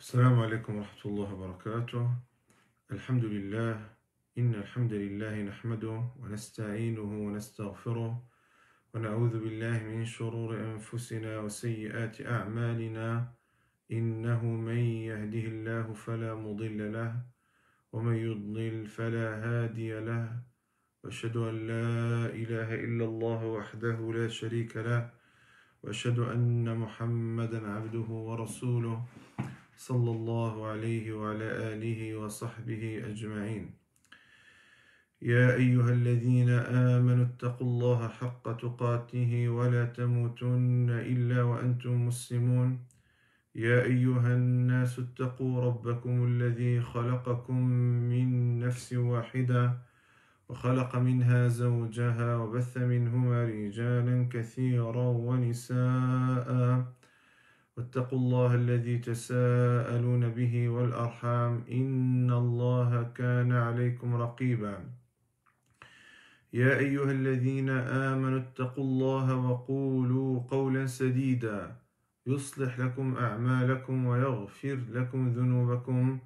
السلام عليكم ورحمة الله وبركاته. الحمد لله. إن الحمد لله نحمده ونستعينه ونستغفره ونعوذ بالله من شرور أنفسنا وسيئات أعمالنا. إنه من يهده الله فلا مضل له ومن يضلل فلا هادي له وأشهد أن لا إله إلا الله وحده لا شريك له وأشهد أن محمدا عبده ورسوله صلى الله عليه وعلى آله وصحبه أجمعين. يا أيها الذين آمنوا اتقوا الله حق تقاته ولا تموتن إلا وأنتم مسلمون. يا أيها الناس اتقوا ربكم الذي خلقكم من نفس واحدة وخلق منها زوجها وبث منهما رجالا كثيرا ونساء واتقوا الله الذي تساءلون به والأرحام إن الله كان عليكم رقيبا. يا أيها الذين آمنوا اتقوا الله وقولوا قولا سديدا يصلح لكم أعمالكم ويغفر لكم ذنوبكم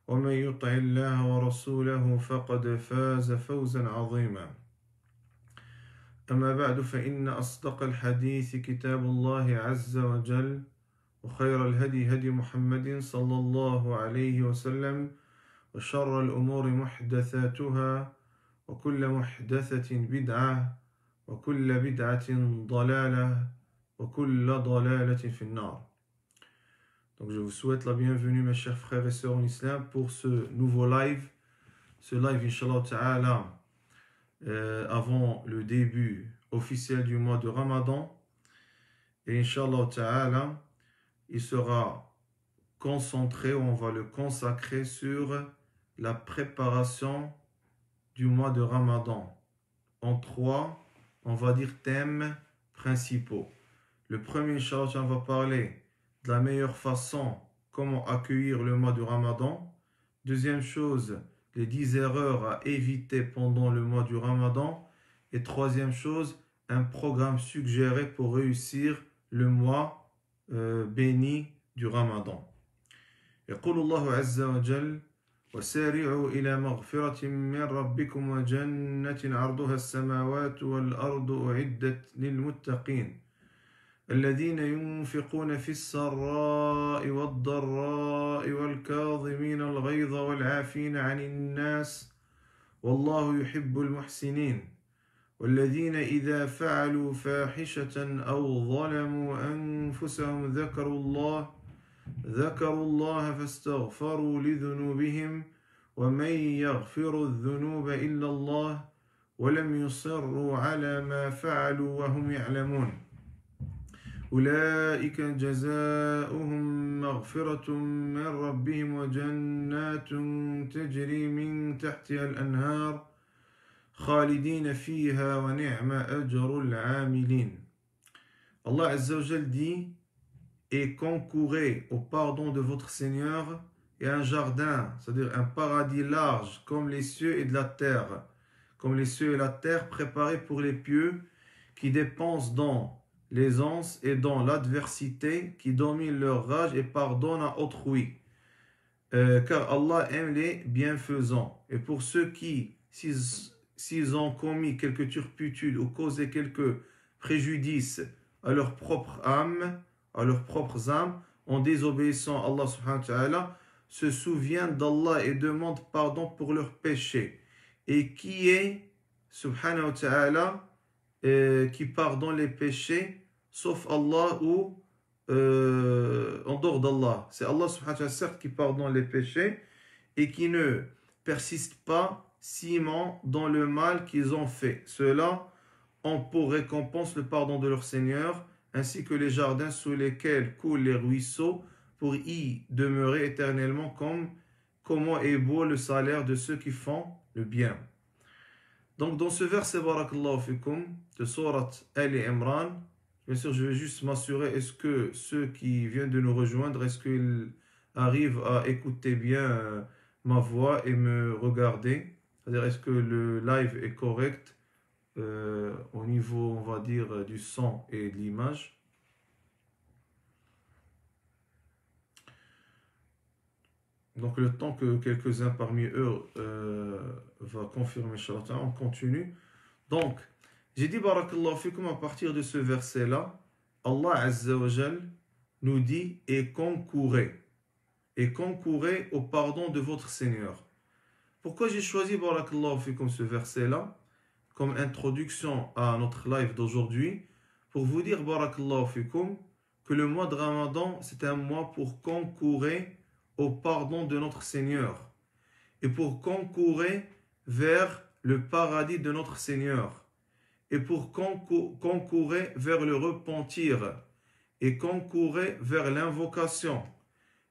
ومن يطع الله ورسوله فقد فاز فوزا عظيما. أما بعد فإن أصدق الحديث كتاب الله عز وجل وخير الهدي هدي محمد صلى الله عليه وسلم وشر الأمور محدثاتها وكل محدثة بدعة وكل بدعة ضلالة وكل ضلالة في النار. Donc je vous souhaite la bienvenue mes chers frères et sœurs en islam pour ce nouveau live. Ce live Inch'Allah Ta'ala avant le début officiel du mois de Ramadan. Et Inch'Allah Ta'ala il sera concentré, on va le consacrer sur la préparation du mois de Ramadan en trois, on va dire, thèmes principaux. Le premier, Inch'Allah, on va parler de la meilleure façon, comment accueillir le mois de Ramadan. Deuxième chose, les 10 erreurs à éviter pendant le mois du Ramadan. Et troisième chose, un programme suggéré pour réussir le mois béni du Ramadan. يقول الله عز وجل وسارعوا إلى مغفرة من ربكم وجنة عرضها السماوات والأرض أعدت للمتقين الذين ينفقون في السراء والضراء والكاظمين الغيظ والعافين عن الناس والله يحب المحسنين والذين إذا فعلوا فاحشة أو ظلموا أنفسهم ذكروا الله فاستغفروا لذنوبهم ومن يغفر الذنوب إلا الله ولم يصروا على ما فعلوا وهم يعلمون أولئك جزاؤهم مغفرة من ربهم وجنات تجري من تحتها الأنهار خالدين فيها ونعم أجر العاملين. Allah Azza wa Jal dit: et concourez au pardon de votre Seigneur et un jardin, c'est-à-dire un paradis large comme les cieux et de la terre, comme les cieux et la terre préparés pour les pieux qui dépensent dans l'aisance et dans l'adversité, qui dominent leur rage et pardonnent à autrui. Car Allah aime les bienfaisants. Et pour ceux qui, s'ils ont commis quelque turpitude ou causé quelque préjudice à leur propre âme, à leurs propres âmes, en désobéissant à Allah subhanahu wa ta'ala, se souviennent d'Allah et demandent pardon pour leurs péchés. Et qui est, subhanahu wa ta'ala, qui pardonne les péchés, sauf Allah ou en dehors d'Allah. C'est Allah subhanahu wa ta'ala, certes, qui pardonne les péchés et qui ne persiste pas ciment dans le mal qu'ils ont fait. Ceux-là ont pour récompense le pardon de leur Seigneur, ainsi que les jardins sous lesquels coulent les ruisseaux pour y demeurer éternellement, comment est beau le salaire de ceux qui font le bien. Donc dans ce verset barakallahu fikum de Surat Ali Imran, bien sûr je vais juste m'assurer, est-ce que ceux qui viennent de nous rejoindre, est-ce qu'ils arrivent à écouter bien ma voix et me regarder, c'est-à-dire est-ce que le live est correct au niveau, on va dire, du son et de l'image. Donc le temps que quelques-uns parmi eux va confirmer, Inch'Allah, on continue. Donc, j'ai dit barakallahu fikum à partir de ce verset-là, Allah Azza wa Jal nous dit et concourez au pardon de votre Seigneur. Pourquoi j'ai choisi barakallahu fikum ce verset-là comme introduction à notre live d'aujourd'hui? Pour vous dire barakallahu fikum que le mois de Ramadan c'est un mois pour concourir au pardon de notre Seigneur et pour concourir vers le paradis de notre Seigneur et pour concourir vers le repentir et concourir vers l'invocation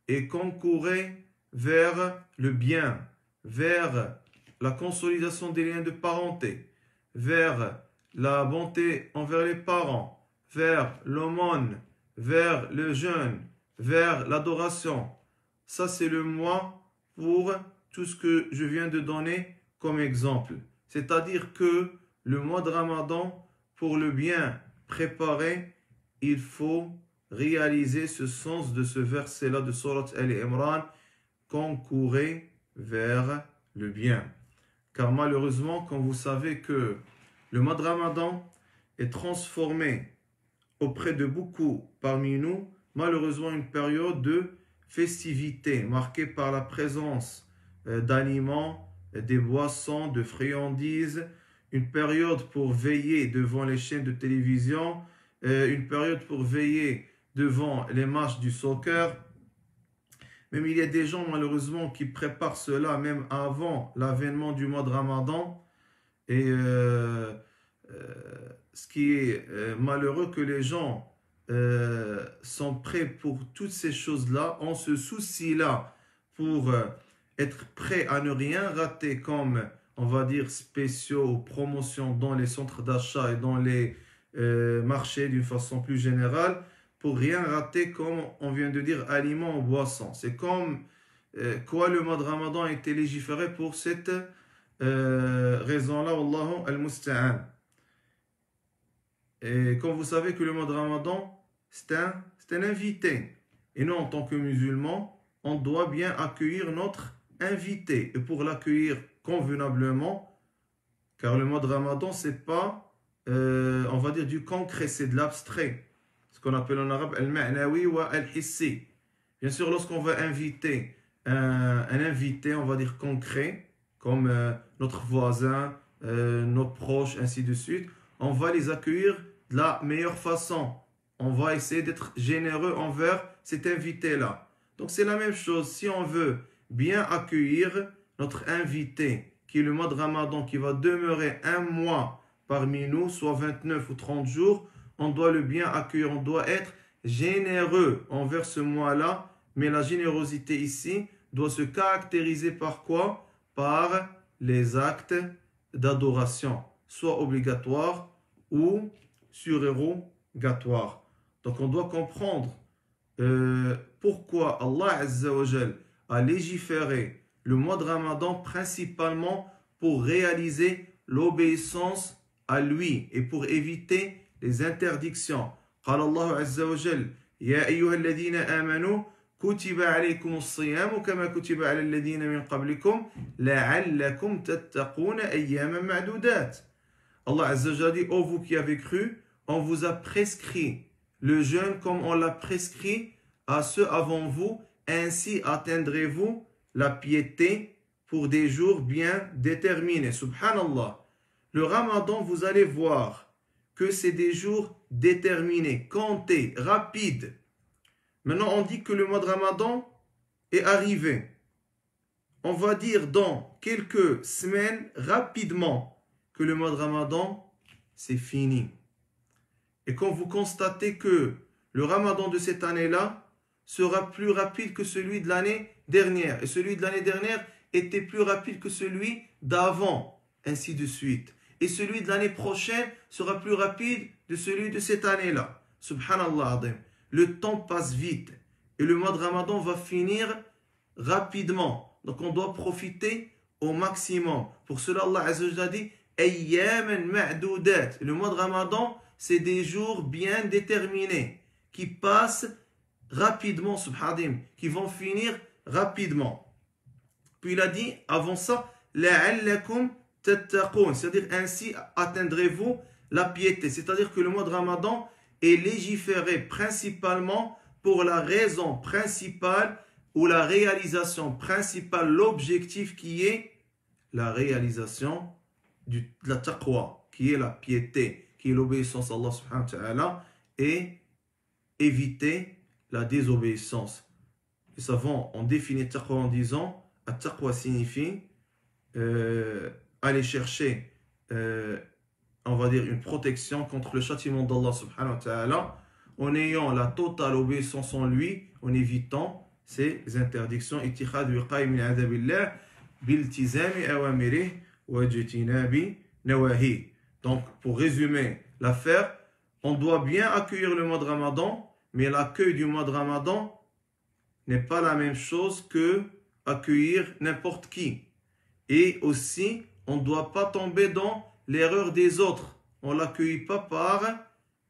et concourir vers le bien, vers la consolidation des liens de parenté, vers la bonté envers les parents, vers l'aumône, vers le jeûne, vers l'adoration. Ça, c'est le mois pour tout ce que je viens de donner comme exemple. C'est-à-dire que le mois de Ramadan, pour le bien préparer, il faut réaliser ce sens de ce verset-là de Surat Al-Imran, concourir vers le bien. Car malheureusement, quand vous savez que le mois de Ramadan est transformé auprès de beaucoup parmi nous, malheureusement une période de festivité marquée par la présence d'aliments, des boissons, de friandises, une période pour veiller devant les chaînes de télévision, une période pour veiller devant les matchs du soccer. Même il y a des gens malheureusement qui préparent cela même avant l'avènement du mois de Ramadan. Et ce qui est malheureux que les gens sont prêts pour toutes ces choses-là, ont ce souci-là pour être prêts à ne rien rater comme, on va dire, spéciaux, promotions dans les centres d'achat et dans les marchés d'une façon plus générale, pour rien rater comme on vient de dire, aliments ou boissons. C'est comme quoi le mois de Ramadan a été légiféré pour cette raison-là, Wallahu al-Musta'an. Et comme vous savez que le mois de Ramadan, c'est un invité. Et nous, en tant que musulmans, on doit bien accueillir notre invité. Et pour l'accueillir convenablement, car le mois de Ramadan, c'est pas, on va dire, du concret, c'est de l'abstrait. Ce qu'on appelle en arabe al-ma'nawi wa al-hissi. Bien sûr, lorsqu'on va inviter un invité, on va dire concret, comme notre voisin, nos proches, ainsi de suite, on va les accueillir de la meilleure façon. On va essayer d'être généreux envers cet invité-là. Donc c'est la même chose. Si on veut bien accueillir notre invité, qui est le mois de Ramadan, qui va demeurer un mois parmi nous, soit 29 ou 30 jours, on doit le bien accueillir. On doit être généreux envers ce mois-là. Mais la générosité ici doit se caractériser par quoi? Par les actes d'adoration, soit obligatoires ou surérogatoires. Donc on doit comprendre pourquoi Allah Azza wa Jal a légiféré le mois de Ramadan principalement pour réaliser l'obéissance à lui et pour éviter les interdictions. قال الله عز وجل يا أيها الذين آمنوا كتب عليكم الصيام كما كتب على الذين من قبلكم لعلكم تتقون أياما معدودات. Allah Azza wa Jal dit, ô vous qui avez cru, on vous a prescrit le jeûne comme on l'a prescrit à ceux avant vous, ainsi atteindrez-vous la piété pour des jours bien déterminés. Subhanallah. Le Ramadan, vous allez voir que c'est des jours déterminés, comptés, rapides. Maintenant, on dit que le mois de Ramadan est arrivé. On va dire dans quelques semaines, rapidement, que le mois de Ramadan, c'est fini. Et quand vous constatez que le Ramadan de cette année-là sera plus rapide que celui de l'année dernière, et celui de l'année dernière était plus rapide que celui d'avant, ainsi de suite. Et celui de l'année prochaine sera plus rapide de celui de cette année-là. Subhanallah. Le temps passe vite. Et le mois de Ramadan va finir rapidement. Donc on doit profiter au maximum. Pour cela, Allah Azza wa Jalla dit Ayyaman ma'doudat. Le mois de Ramadan, c'est des jours bien déterminés qui passent rapidement, subhanallah, qui vont finir rapidement. Puis il a dit avant ça, لَعَلَّكُمْ تَتَّقُونَ, c'est-à-dire ainsi atteindrez-vous la piété. C'est-à-dire que le mois de Ramadan est légiféré principalement pour la raison principale ou la réalisation principale, l'objectif qui est la réalisation de la taqwa, qui est la piété, qui est l'obéissance à Allah subhanahu wa ta'ala, et éviter la désobéissance. Les savants ont défini taqwa en disant at-taqwa signifie aller chercher on va dire une protection contre le châtiment d'Allah subhanahu wa ta'ala en ayant la totale obéissance en lui, en évitant ces interdictions. Donc, pour résumer l'affaire, on doit bien accueillir le mois de Ramadan, mais l'accueil du mois de Ramadan n'est pas la même chose que accueillir n'importe qui. Et aussi, on ne doit pas tomber dans l'erreur des autres. On ne l'accueille pas par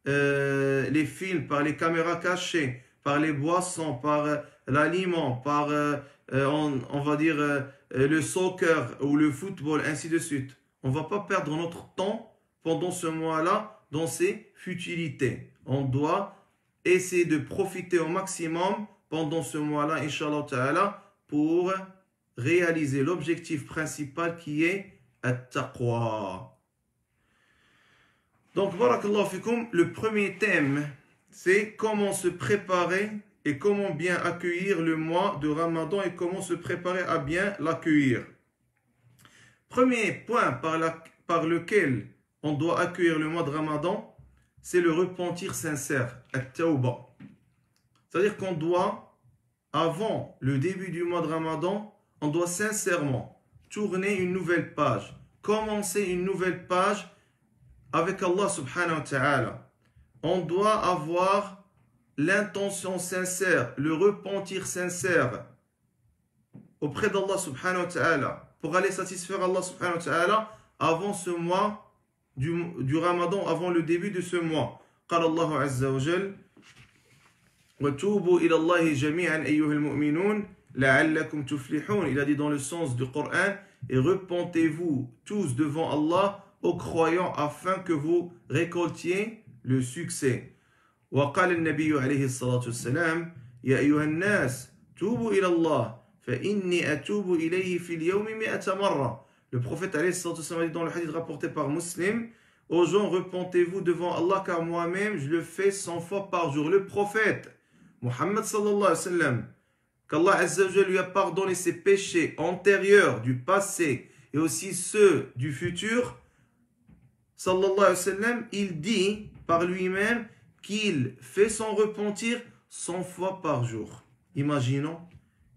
les films, par les caméras cachées, par les boissons, par l'aliment, par, on va dire, le soccer ou le football, ainsi de suite. On ne va pas perdre notre temps pendant ce mois-là dans ces futilités. On doit essayer de profiter au maximum pendant ce mois-là, Inch'Allah Ta'ala, pour réaliser l'objectif principal qui est at-taqwa. Donc, barakallahu fikum, le premier thème, c'est comment se préparer et comment bien accueillir le mois de Ramadan et comment se préparer à bien l'accueillir. Premier point par lequel on doit accueillir le mois de Ramadan, c'est le repentir sincère, at-tawba. C'est-à-dire qu'on doit, avant le début du mois de Ramadan, on doit sincèrement tourner une nouvelle page, commencer une nouvelle page avec Allah subhanahu wa ta'ala. On doit avoir l'intention sincère, le repentir sincère auprès d'Allah subhanahu wa ta'ala pour aller satisfaire Allah subhanahu wa ta'ala avant ce mois du Ramadan, avant le début de ce mois. قال الله عز وجل وتوبوا إلى الله جميعا أيها المؤمنون لعلكم تفلحون. Il a dit dans le sens du Coran, et repentez-vous tous devant Allah aux croyants afin que vous récoltiez le succès. وقال النبي عليه الصلاة والسلام يا أيها الناس توبوا إلى الله فإني أتوب إليه في اليوم 100 مرة. Le prophète عليه الصلاة والسلام a dit dans le hadith rapporté par Muslim, aux gens, repentez-vous devant Allah car moi-même je le fais 100 fois par jour. Le prophète Muhammad sallallahu alayhi wa sallam, qu'Allah Azza wa Jalla lui a pardonné ses péchés antérieurs, du passé et aussi ceux du futur, sallallahu alayhi wa sallam, il dit par lui-même qu'il fait son repentir 100 fois par jour. Imaginons.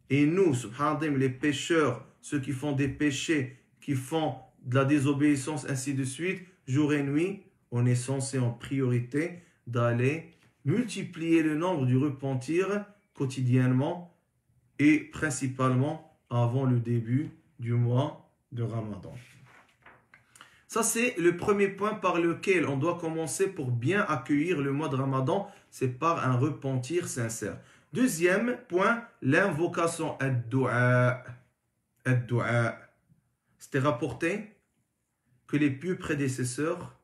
Et nous, subhanallah, les pécheurs, ceux qui font des péchés, qui font de la désobéissance, ainsi de suite, jour et nuit, on est censé en priorité d'aller multiplier le nombre du repentir quotidiennement et principalement avant le début du mois de Ramadan. Ça, c'est le premier point par lequel on doit commencer pour bien accueillir le mois de Ramadan, c'est par un repentir sincère. Deuxième point, l'invocation ad-du'a. Ad-du'a. C'était rapporté que les pieux prédécesseurs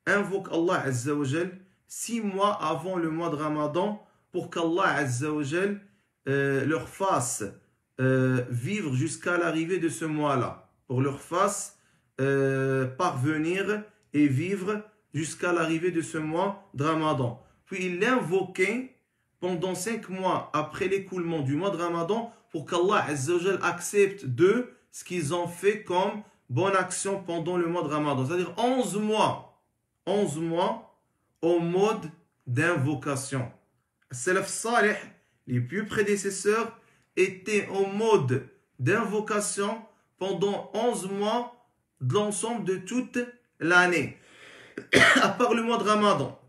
invoquent Allah Azza wa Jal 6 mois avant le mois de Ramadan pour qu'Allah Azza wa Jal leur fasse vivre jusqu'à l'arrivée de ce mois-là, pour leur fasse parvenir et vivre jusqu'à l'arrivée de ce mois de Ramadan. Puis il l'invoquait pendant 5 mois après l'écoulement du mois de Ramadan pour qu'Allah Azza wa Jal accepte d'eux ce qu'ils ont fait comme bonne action pendant le mois de Ramadan. C'est-à-dire 11 mois au mode d'invocation. Salaf Salih, les pieux prédécesseurs, étaient au mode d'invocation pendant 11 mois de l'ensemble de toute l'année. À part le mois de Ramadan.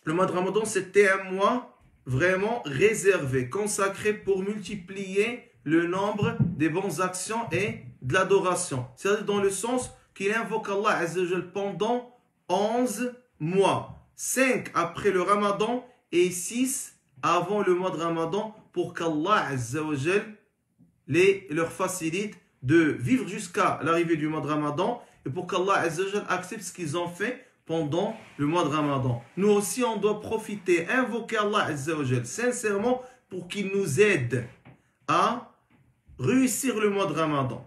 Le mois de Ramadan, c'était un mois vraiment réservé, consacré pour multiplier le nombre des bonnes actions et de l'adoration. C'est-à-dire dans le sens qu'il invoque Allah Azza wa Jal pendant 11 mois. 5 après le Ramadan et 6 avant le mois de Ramadan pour qu'Allah Azza wa Jal leur facilite de vivre jusqu'à l'arrivée du mois de Ramadan et pour qu'Allah Azza wa Jal accepte ce qu'ils ont fait pendant le mois de Ramadan. Nous aussi, on doit profiter, invoquer Allah Azza wa Jal sincèrement pour qu'il nous aide à réussir le mois de Ramadan,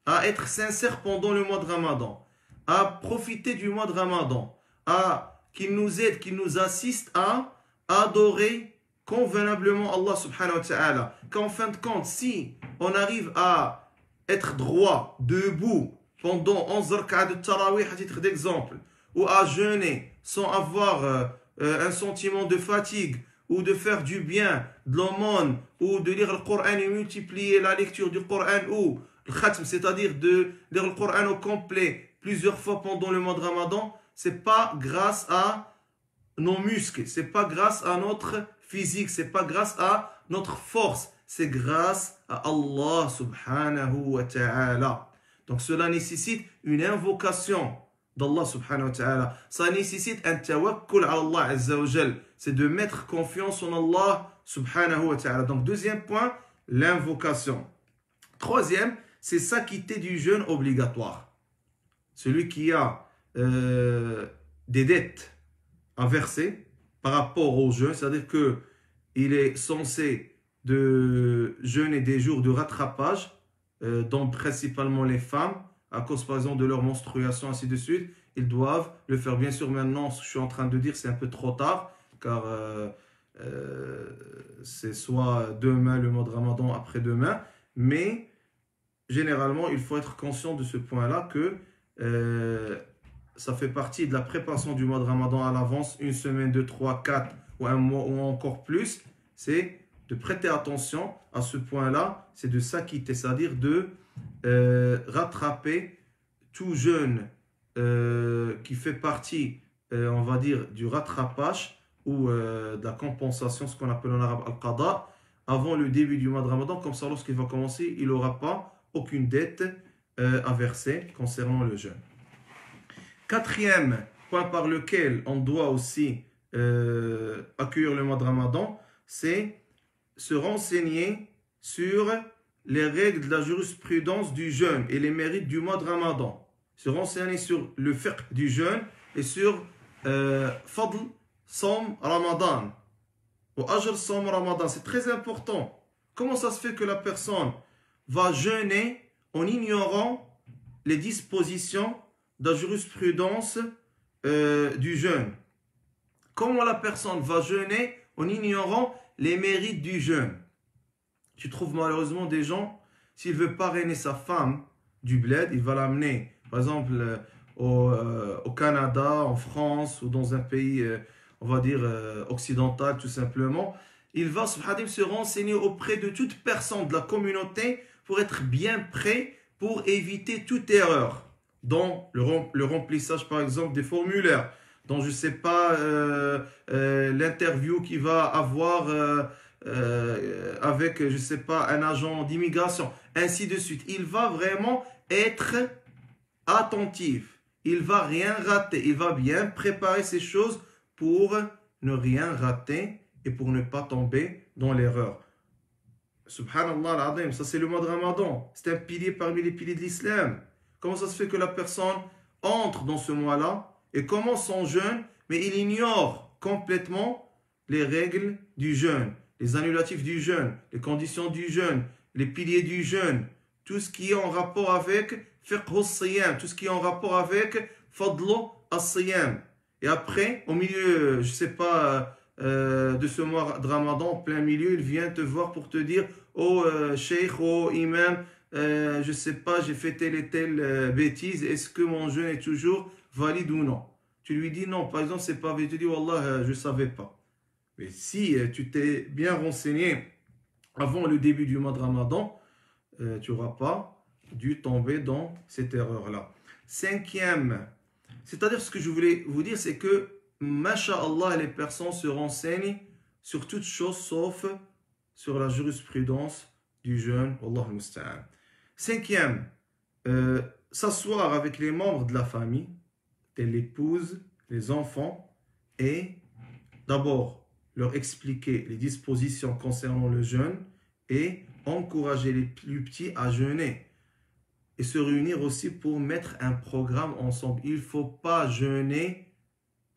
à être sincère pendant le mois de Ramadan, à profiter du mois de Ramadan, à qu'il nous aide, qu'il nous assiste à adorer convenablement Allah subhanahu wa ta'ala. Qu'en fin de compte, si on arrive à être droit, debout, pendant 11 rak'ah de tarawih à titre d'exemple, ou à jeûner sans avoir un sentiment de fatigue, ou de faire du bien, de l'aumône, ou de lire le Coran et multiplier la lecture du Coran, ou le khatm, c'est-à-dire de lire le Coran au complet plusieurs fois pendant le mois de Ramadan, c'est pas grâce à nos muscles, c'est pas grâce à notre physique, c'est pas grâce à notre force, c'est grâce à Allah subhanahu wa ta'ala. Donc cela nécessite une invocation d'Allah subhanahu wa ta'ala. Ça nécessite un tawakkul à Allah azza wa jal. C'est de mettre confiance en Allah subhanahu wa ta'ala. Donc deuxième point, l'invocation. Troisième, c'est s'acquitter du jeûne obligatoire. Celui qui a des dettes à verser par rapport au jeûne, c'est-à-dire qu'il est censé de jeûner des jours de rattrapage, dont principalement les femmes, à cause par exemple de leur menstruation, ainsi de suite, ils doivent le faire. Bien sûr, maintenant, ce que je suis en train de dire, c'est un peu trop tard, car c'est soit demain, le mois de Ramadan, après-demain, mais généralement, il faut être conscient de ce point-là, que ça fait partie de la préparation du mois de Ramadan à l'avance, une semaine, 2, 3, 4 ou un mois ou encore plus, c'est de prêter attention à ce point-là, c'est de s'acquitter, c'est-à-dire de rattraper tout jeûne qui fait partie, on va dire, du rattrapage ou de la compensation, ce qu'on appelle en arabe al-qada, avant le début du mois de Ramadan. Comme ça, lorsqu'il va commencer, il n'aura pas aucune dette à verser concernant le jeûne. Quatrième point par lequel on doit aussi accueillir le mois de Ramadan, c'est se renseigner sur les règles de la jurisprudence du jeûne et les mérites du mois de Ramadan. Se renseigner sur le fiqh du jeûne et sur Fadl Som Ramadan ou Ajr Som Ramadan. C'est très important. Comment ça se fait que la personne va jeûner en ignorant les dispositions de la jurisprudence du jeûne? Comment la personne va jeûner en ignorant les mérites du jeûne? Tu trouves malheureusement des gens, s'il ne veut pas parrainer sa femme du bled, il va l'amener, par exemple, au Canada, en France ou dans un pays, on va dire, occidental tout simplement. Il va, subhanallah, se renseigner auprès de toute personne de la communauté pour être bien prêt pour éviter toute erreur dans le remplissage, par exemple, des formulaires, dans, je ne sais pas, l'interview qu'il va avoir avec, je ne sais pas, un agent d'immigration, ainsi de suite. Il va vraiment être attentif. Il ne va rien rater. Il va bien préparer ces choses pour ne rien rater et pour ne pas tomber dans l'erreur. Subhanallah al-Azim, ça c'est le mois de Ramadan. C'est un pilier parmi les piliers de l'islam. Comment ça se fait que la personne entre dans ce mois-là et commence son jeûne, mais il ignore complètement les règles du jeûne, les annulatifs du jeûne, les conditions du jeûne, les piliers du jeûne, tout ce qui est en rapport avec fiqh as-siyam, tout ce qui est en rapport avec fadlu as-siyam. Et après, au milieu, je ne sais pas, de ce mois de Ramadan, en plein milieu, il vient te voir pour te dire « Oh, cheikh, oh, imam, je ne sais pas, j'ai fait telle et telle bêtise, est-ce que mon jeûne est toujours valide ou non ?» Tu lui dis « Non, par exemple, c'est pas valide. » Tu dis « Wallah, je ne savais pas. » Mais si tu t'es bien renseigné avant le début du mois de Ramadan, tu n'auras pas dû tomber dans cette erreur-là. Cinquième, c'est-à-dire ce que je voulais vous dire, c'est que, masha'Allah, les personnes se renseignent sur toutes choses sauf sur la jurisprudence du jeûne. Wallah al-musta'an. Cinquième, s'asseoir avec les membres de la famille, telle l'épouse, les enfants, et d'abord leur expliquer les dispositions concernant le jeûne et encourager les plus petits à jeûner. et se réunir aussi pour mettre un programme ensemble. Il ne faut pas jeûner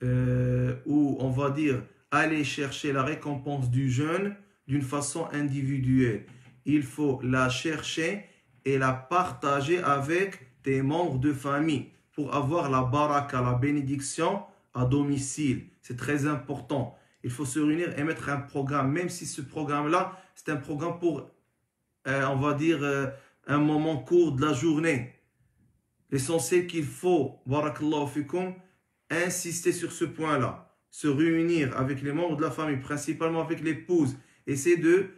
ou on va dire aller chercher la récompense du jeûne d'une façon individuelle. Il faut la chercher et la partager avec tes membres de famille pour avoir la baraka, la bénédiction à domicile. C'est très important. Il faut se réunir et mettre un programme, même si ce programme-là, c'est un programme pour, on va dire, un moment court de la journée. L'essentiel qu'il faut, barakallahu fikum, insister sur ce point-là. Se réunir avec les membres de la famille, principalement avec l'épouse. Essayer de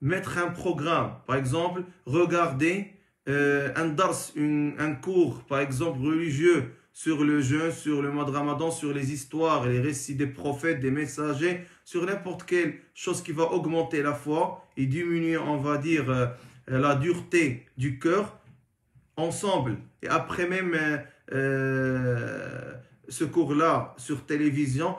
mettre un programme. Par exemple, regarder un dars, un cours, par exemple, religieux sur le jeûne, sur le mois de Ramadan, sur les histoires, les récits des prophètes, des messagers, sur n'importe quelle chose qui va augmenter la foi et diminuer, on va dire, la dureté du cœur, ensemble. Et après même ce cours-là sur télévision,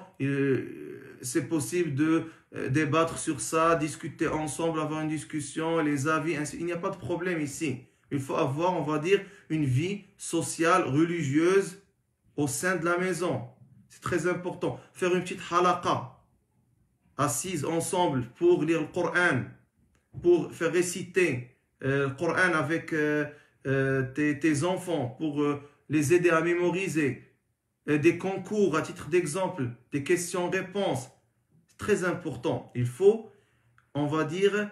c'est possible de débattre sur ça, discuter ensemble, avoir une discussion, les avis, ainsi. Il n'y a pas de problème ici. Il faut avoir, on va dire, une vie sociale, religieuse au sein de la maison. C'est très important. Faire une petite halaqa, assise ensemble pour lire le Coran, pour faire réciter le Coran avec tes enfants, pour les aider à mémoriser, des concours à titre d'exemple, des questions-réponses. C'est très important. Il faut, on va dire,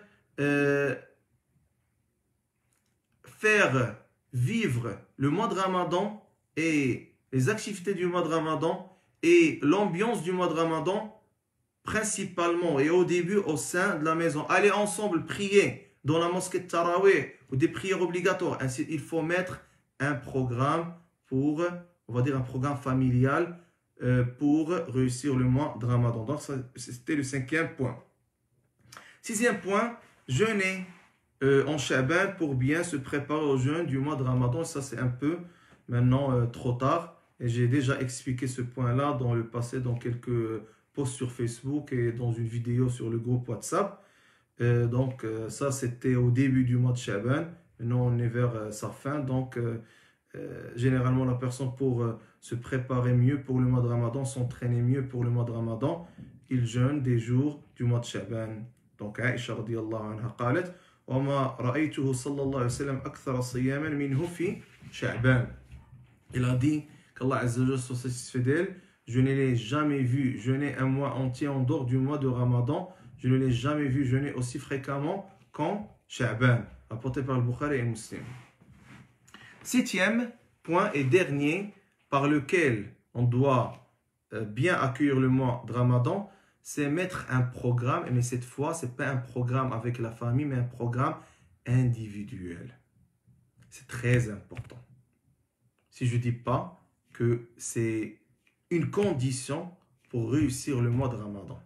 faire vivre le mois de Ramadan et les activités du mois de Ramadan et l'ambiance du mois de Ramadan principalement et au début au sein de la maison. Aller ensemble prier dans la mosquée de Tarawih ou des prières obligatoires. Ainsi, il faut mettre un programme pour, on va dire un programme familial pour réussir le mois de Ramadan. Donc, c'était le 5e point. 6e point, jeûner en Sha'ban pour bien se préparer au jeûne du mois de Ramadan. Ça, c'est un peu maintenant trop tard. Et j'ai déjà expliqué ce point-là dans le passé, dans quelques posts sur Facebook et dans une vidéo sur le groupe WhatsApp. Donc, ça, c'était au début du mois de Sha'ban. Maintenant, on est vers sa fin. Donc, généralement, la personne, pour se préparer mieux pour le mois de Ramadan, s'entraîner mieux pour le mois de Ramadan, il jeûne des jours du mois de Sha'ban. Donc, Aïcha radiyallahu anha qalet وما رأيته صلى الله عليه وسلم أكثر صياما منه في شعبان. Il a dit qu'Allah Azza wa Jalla soit satisfait d'elle. Je ne l'ai jamais vu jeûner un mois entier en dehors du mois de Ramadan. Je ne l'ai jamais vu jeûner aussi fréquemment qu'en Sha'ban. Rapporté par le Bukhari et Muslim. 7e point et dernier par lequel on doit bien accueillir le mois de Ramadan, c'est mettre un programme, mais cette fois, ce n'est pas un programme avec la famille, mais un programme individuel. C'est très important. Si je ne dis pas que c'est une condition pour réussir le mois de Ramadan.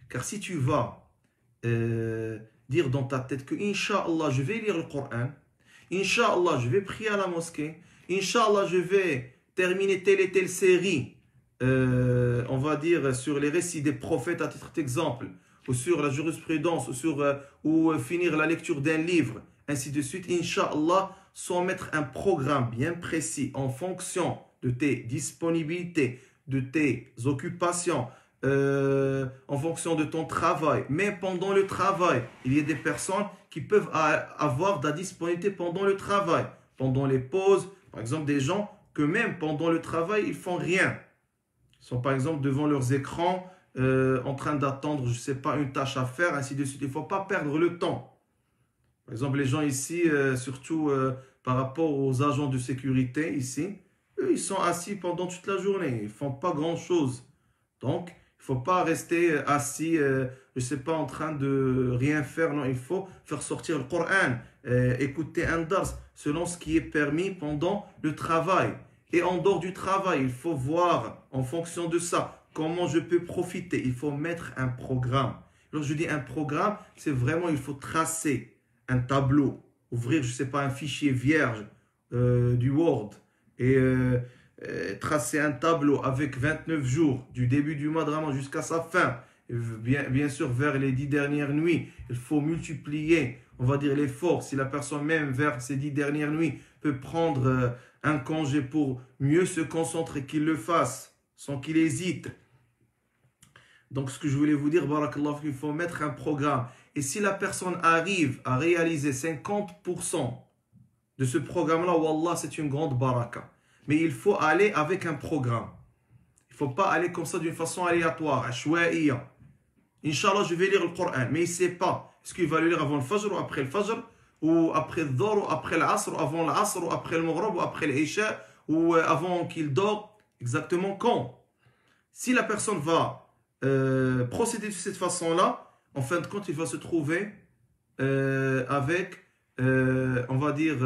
Car si tu vas dire dans ta tête que Inch'Allah, je vais lire le Coran, Inch'Allah, je vais prier à la mosquée, Inch'Allah, je vais terminer telle et telle série, on va dire sur les récits des prophètes à titre d'exemple, ou sur la jurisprudence, ou finir la lecture d'un livre, ainsi de suite, Inch'Allah, sans mettre un programme bien précis en fonction de tes disponibilités, de tes occupations, en fonction de ton travail. Mais pendant le travail, il y a des personnes qui peuvent avoir de la disponibilité pendant le travail, pendant les pauses. Par exemple, des gens que même pendant le travail, ils font rien. Ils sont par exemple devant leurs écrans, en train d'attendre, je ne sais pas, une tâche à faire, ainsi de suite. Il ne faut pas perdre le temps. Par exemple, les gens ici, surtout par rapport aux agents de sécurité ici, eux, ils sont assis pendant toute la journée. Ils ne font pas grand-chose. Donc, il ne faut pas rester assis, je ne sais pas, en train de rien faire. Non, il faut faire sortir le Coran, écouter un dars, selon ce qui est permis pendant le travail. Et en dehors du travail, il faut voir, en fonction de ça, comment je peux profiter. Il faut mettre un programme. Lorsque je dis un programme, c'est vraiment, il faut tracer un tableau, ouvrir, je ne sais pas, un fichier vierge du Word et tracer un tableau avec 29 jours du début du mois de Ramadan jusqu'à sa fin. Et bien sûr, vers les 10 dernières nuits, il faut multiplier, on va dire, l'effort. Si la personne même vers ces 10 dernières nuits peut prendre un congé pour mieux se concentrer, qu'il le fasse sans qu'il hésite. Donc ce que je voulais vous dire, barakallahu fikum, il faut mettre un programme. Et si la personne arrive à réaliser 50% de ce programme-là, wallah, c'est une grande baraka. Mais il faut aller avec un programme. Il ne faut pas aller comme ça d'une façon aléatoire, ashwa'iya. Inch'Allah, je vais lire le Coran, mais il ne sait pas. Est-ce qu'il va le lire avant le Fajr ou après le Fajr, ou après le Dhuhr, ou après l'Asr, ou avant l'Asr, ou après le Maghrib, ou après l'Isha, ou avant qu'il dort, exactement quand. Si la personne va procéder de cette façon-là, en fin de compte, il va se trouver avec, on va dire,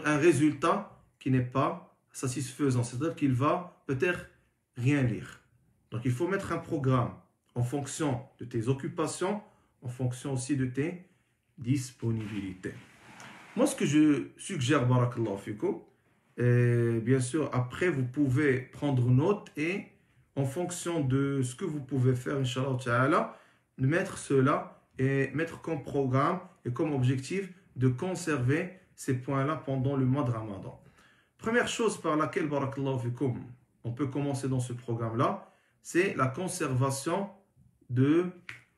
un résultat qui n'est pas satisfaisant. C'est-à-dire qu'il va peut-être rien lire. Donc, il faut mettre un programme en fonction de tes occupations, en fonction aussi de tes disponibilités. Moi, ce que je suggère, barakallahu fikum, bien sûr, après, vous pouvez prendre note et en fonction de ce que vous pouvez faire, Inch'Allah Ta'ala, de mettre cela et mettre comme programme et comme objectif de conserver ces points-là pendant le mois de Ramadan. Première chose par laquelle, barakallahu fikum, on peut commencer dans ce programme-là, c'est la conservation de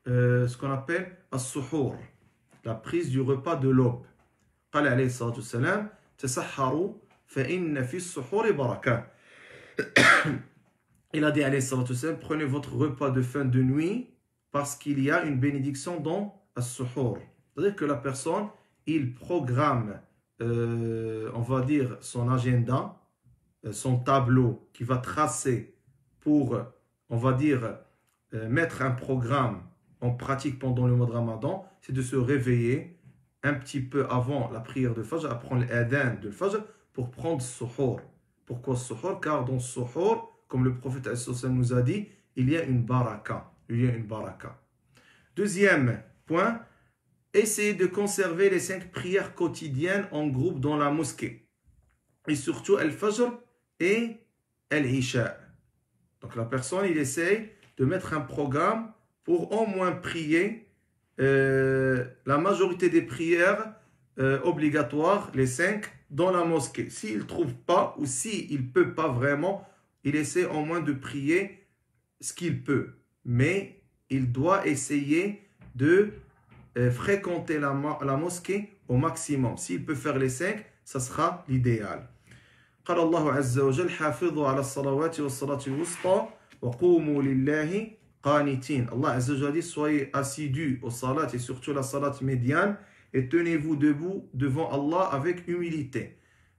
ce qu'on appelle as-suhour, la prise du repas de l'aube. قال عليه الصلاة والسلام تسحروا فإن في السحور بركة. Il a dit alayhi salatu wassalam, prenez votre repas de fin de nuit parce qu'il y a une bénédiction dans as-suhour. C'est-à-dire que la personne, il programme, on va dire, son agenda, son tableau qui va tracer pour, on va dire, mettre un programme en pratique pendant le mois de Ramadan, c'est de se réveiller un petit peu avant la prière de Fajr, à prendre l'adhan de Fajr pour prendre suhour. Pourquoi suhour? Car dans suhour, comme le prophète nous a dit, il y a une baraka. Il y a une baraka. Deuxième point, essayez de conserver les 5 prières quotidiennes en groupe dans la mosquée. Et surtout Al-Fajr et Al-Isha. Donc la personne, il essaye de mettre un programme pour au moins prier la majorité des prières obligatoires, les 5, dans la mosquée. S'il ne trouve pas ou s'il ne peut pas vraiment, il essaie au moins de prier ce qu'il peut. Mais il doit essayer de fréquenter la mosquée au maximum. S'il peut faire les 5, ça sera l'idéal. قال الله عز وجل حافظوا على الصلوات والصلاة الوسطى وقوموا لله قانتين. Allah Azza wa Jalla dit soyez assidus aux salat et surtout la salat médiane et tenez-vous debout devant Allah avec humilité.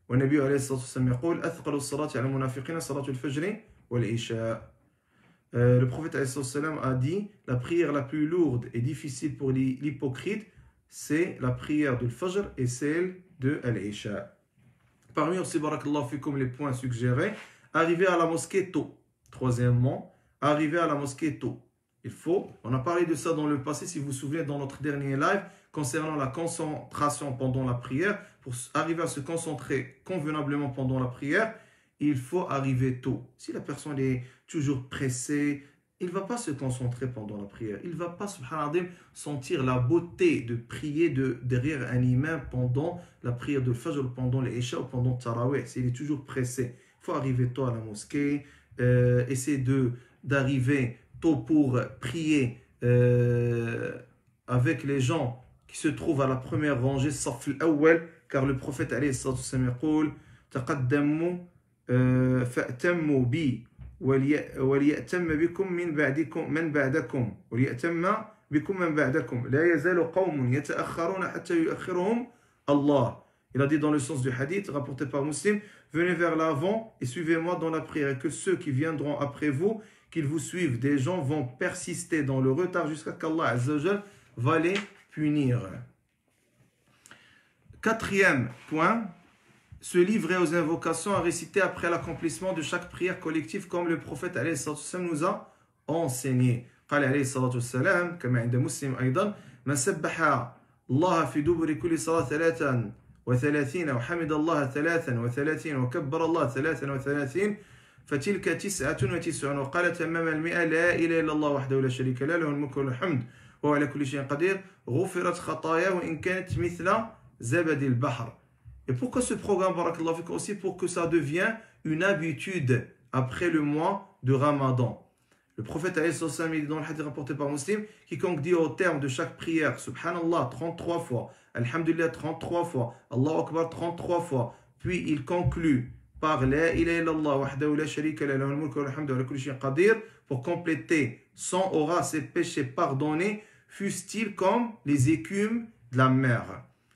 والنبي عليه الصلاة والسلام يقول أثقل الصلاة على المنافقين صلاة الفجر والعشاء. Le prophète عليه الصلاة والسلام a dit la prière la plus lourde et difficile pour l'hypocrite c'est la prière du Fajr et celle de Al-Isha. Parmi aussi, barakallahu fikum, les points suggérés, arriver à la mosquée tôt. Troisièmement, arriver à la mosquée tôt. Il faut, on a parlé de ça dans le passé, si vous vous souvenez, dans notre dernier live, concernant la concentration pendant la prière. Pour arriver à se concentrer convenablement pendant la prière, il faut arriver tôt. Si la personne est toujours pressée, il ne va pas se concentrer pendant la prière. Il ne va pas, subhanallah, sentir la beauté de prier derrière un imam pendant la prière de Fajr, pendant l'Isha ou pendant le Tarawih. S'il est toujours pressé, il faut arriver tôt à la mosquée, essayer d'arriver tôt pour prier avec les gens qui se trouvent à la première rangée, saf al-awwal, car le prophète alayhi salatu wassalam yaqul taqaddamu fa'tammu bi وليأتم بكم من بعدكم وليأتم بكم من بعدكم لا يزال قوم يتأخرون حتى يؤخرهم الله. Il a dit dans le sens du hadith rapporté par Muslim, venez vers l'avant et suivez-moi dans la prière et que ceux qui viendront après vous, qu'ils vous suivent. Des gens vont persister dans le retard jusqu'à qu'Allah Azza wa Jal va les punir. Quatrième point, se livrer aux invocations à réciter après l'accomplissement de chaque prière collective comme le prophète alayhi salatu wassalam nous a enseigné. قال عليه الصلاة والسلام كما عند مسلم أيضا من سبح الله في دبر كل صلاة 33 وحمد الله 33 وكبر الله 33 فتلك 99 وقال تمام 100 لا إله إلا الله وحده لا شريك له له الملك وله الحمد وهو على كل شيء قدير غفرت خطاياه وإن كانت مثل zabadil bahr. Et pourquoi ce programme, barakallahu fikum, aussi pour que ça devienne une habitude après le mois de Ramadan. Le prophète alayhi salam, il dit dans le hadith rapporté par Muslim, quiconque dit au terme de chaque prière, subhanallah 33 fois, alhamdulillah 33 fois, Allahu Akbar 33 fois, puis il conclut par la ilaha illallah wahdahu la sharika lahu lahul mulku wa lahul hamdu wa ala kulli shay'in qadir, pour compléter 100 aura ses péchés pardonnés, fussent-ils comme les écumes de la mer.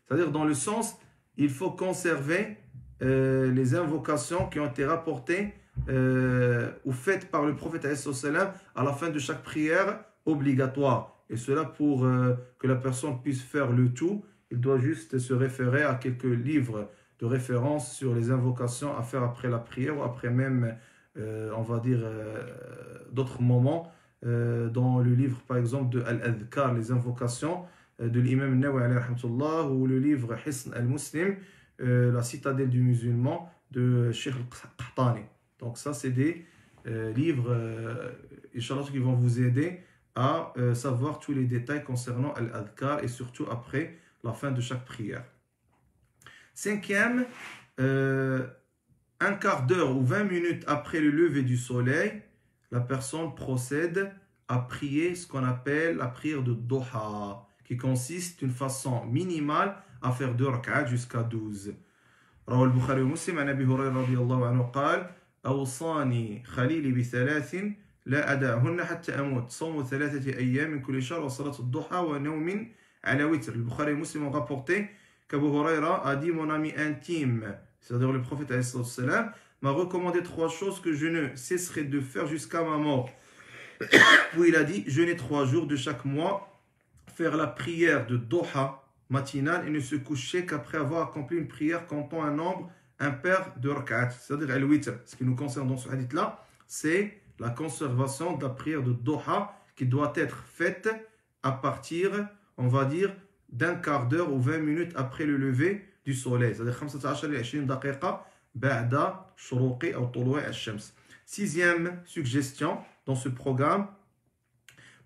C'est-à-dire dans le sens, il faut conserver les invocations qui ont été rapportées ou faites par le prophète à la fin de chaque prière obligatoire. Et cela pour que la personne puisse faire le tout, il doit juste se référer à quelques livres de référence sur les invocations à faire après la prière ou après même, on va dire, d'autres moments. Dans le livre par exemple de Al-Adhkar, les invocations de l'imam Nawawi alayhi rahmatullah, ou le livre Hisn al-Muslim, la citadelle du musulman de Sheikh al-Qahtani. Donc ça c'est des livres Inch'Allah qui vont vous aider à savoir tous les détails concernant Al-Adhkar et surtout après la fin de chaque prière. Cinquième, un quart d'heure ou 20 minutes après le lever du soleil, la personne procède à prier ce qu'on appelle la prière de Duha, qui consiste d'une façon minimale à faire 2 rak'at jusqu'à 12. رواه البخاري ومسلم عن أبي هريرة رضي الله عنه قال أوصاني خليلي بثلاث لا أدعهن حتى أموت صوم 3 أيام من كل شهر وصلاة الضحى ونوم على وتر. Le Bukhari et Muslim ont rapporté qu'Abu Huraira a dit mon ami intime, c'est-à-dire le prophète alayhi salam, m'a recommandé 3 choses que je ne cesserai de faire jusqu'à ma mort. Puis il a dit jeûner 3 jours de chaque mois, faire la prière de Duha matinale et ne se coucher qu'après avoir accompli une prière comptant un nombre impair de rak'at, c'est-à-dire al-witr. Ce qui nous concerne dans ce hadith-là, c'est la conservation de la prière de Duha qui doit être faite à partir, on va dire, d'un quart d'heure ou 20 minutes après le lever du soleil. C'est-à-dire 15 ila 20 daqiqa ba'da shuruqi ou tulu'i ash-shams. 6e suggestion dans ce programme,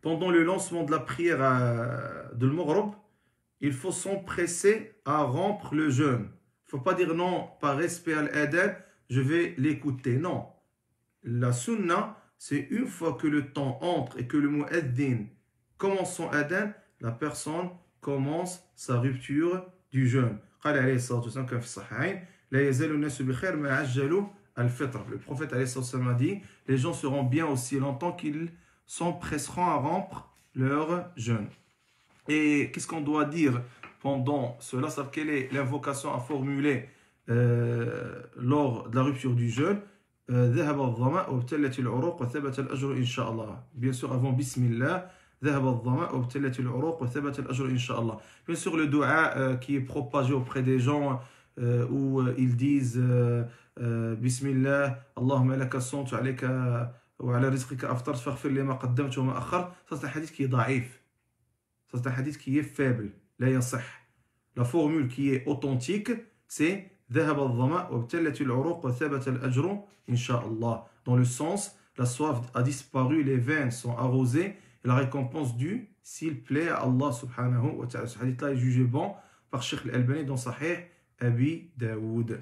pendant le lancement de la prière de l'Maghrib, il faut s'empresser à rompre le jeûne. Il ne faut pas dire non, par respect à l'adhan, je vais l'écouter. Non. La sunna, c'est une fois que le temps entre et que le mu'addin commence son adhan, la personne commence sa rupture du jeûne. قال عليه الصلاة والسلام كما في الصحيحين لا يزال الناس بخير ما عجلوا الفطر. Le prophète عليه الصلاة والسلام a dit les gens seront bien aussi longtemps qu'ils s'empresseront à rompre leur jeûne. Et qu'est-ce qu'on doit dire pendant cela? C'est quelle est l'invocation à formuler lors de la rupture du jeûne? ذهب الظمأ وابتلت العروق وثبت الأجر إن شاء الله. Bien sûr avant Bismillah. ذهب الظمأ وابتلت العروق وثبت الأجر إن شاء الله. Bien sûr le dua qui est propagé auprès des gens où ils disent Bismillah Allahumma laka as-sumtu alayka wa ala rizqika aftartu faghfir li ma qaddamtu wa ma akhkhartu. Ça c'est un hadith qui est daïf. Ça c'est un hadith qui est faible. La yasih. La formule qui est authentique, c'est ذهب الظمأ وابتلت العروق وثبت الأجر إن شاء الله. Dans le sens, la soif a disparu, les veines sont arrosées et la récompense due s'il plaît à Allah subhanahu wa ta'ala. Ce hadith-là est jugé bon par Sheikh Al-Albani dans Sahih Abi Daoud.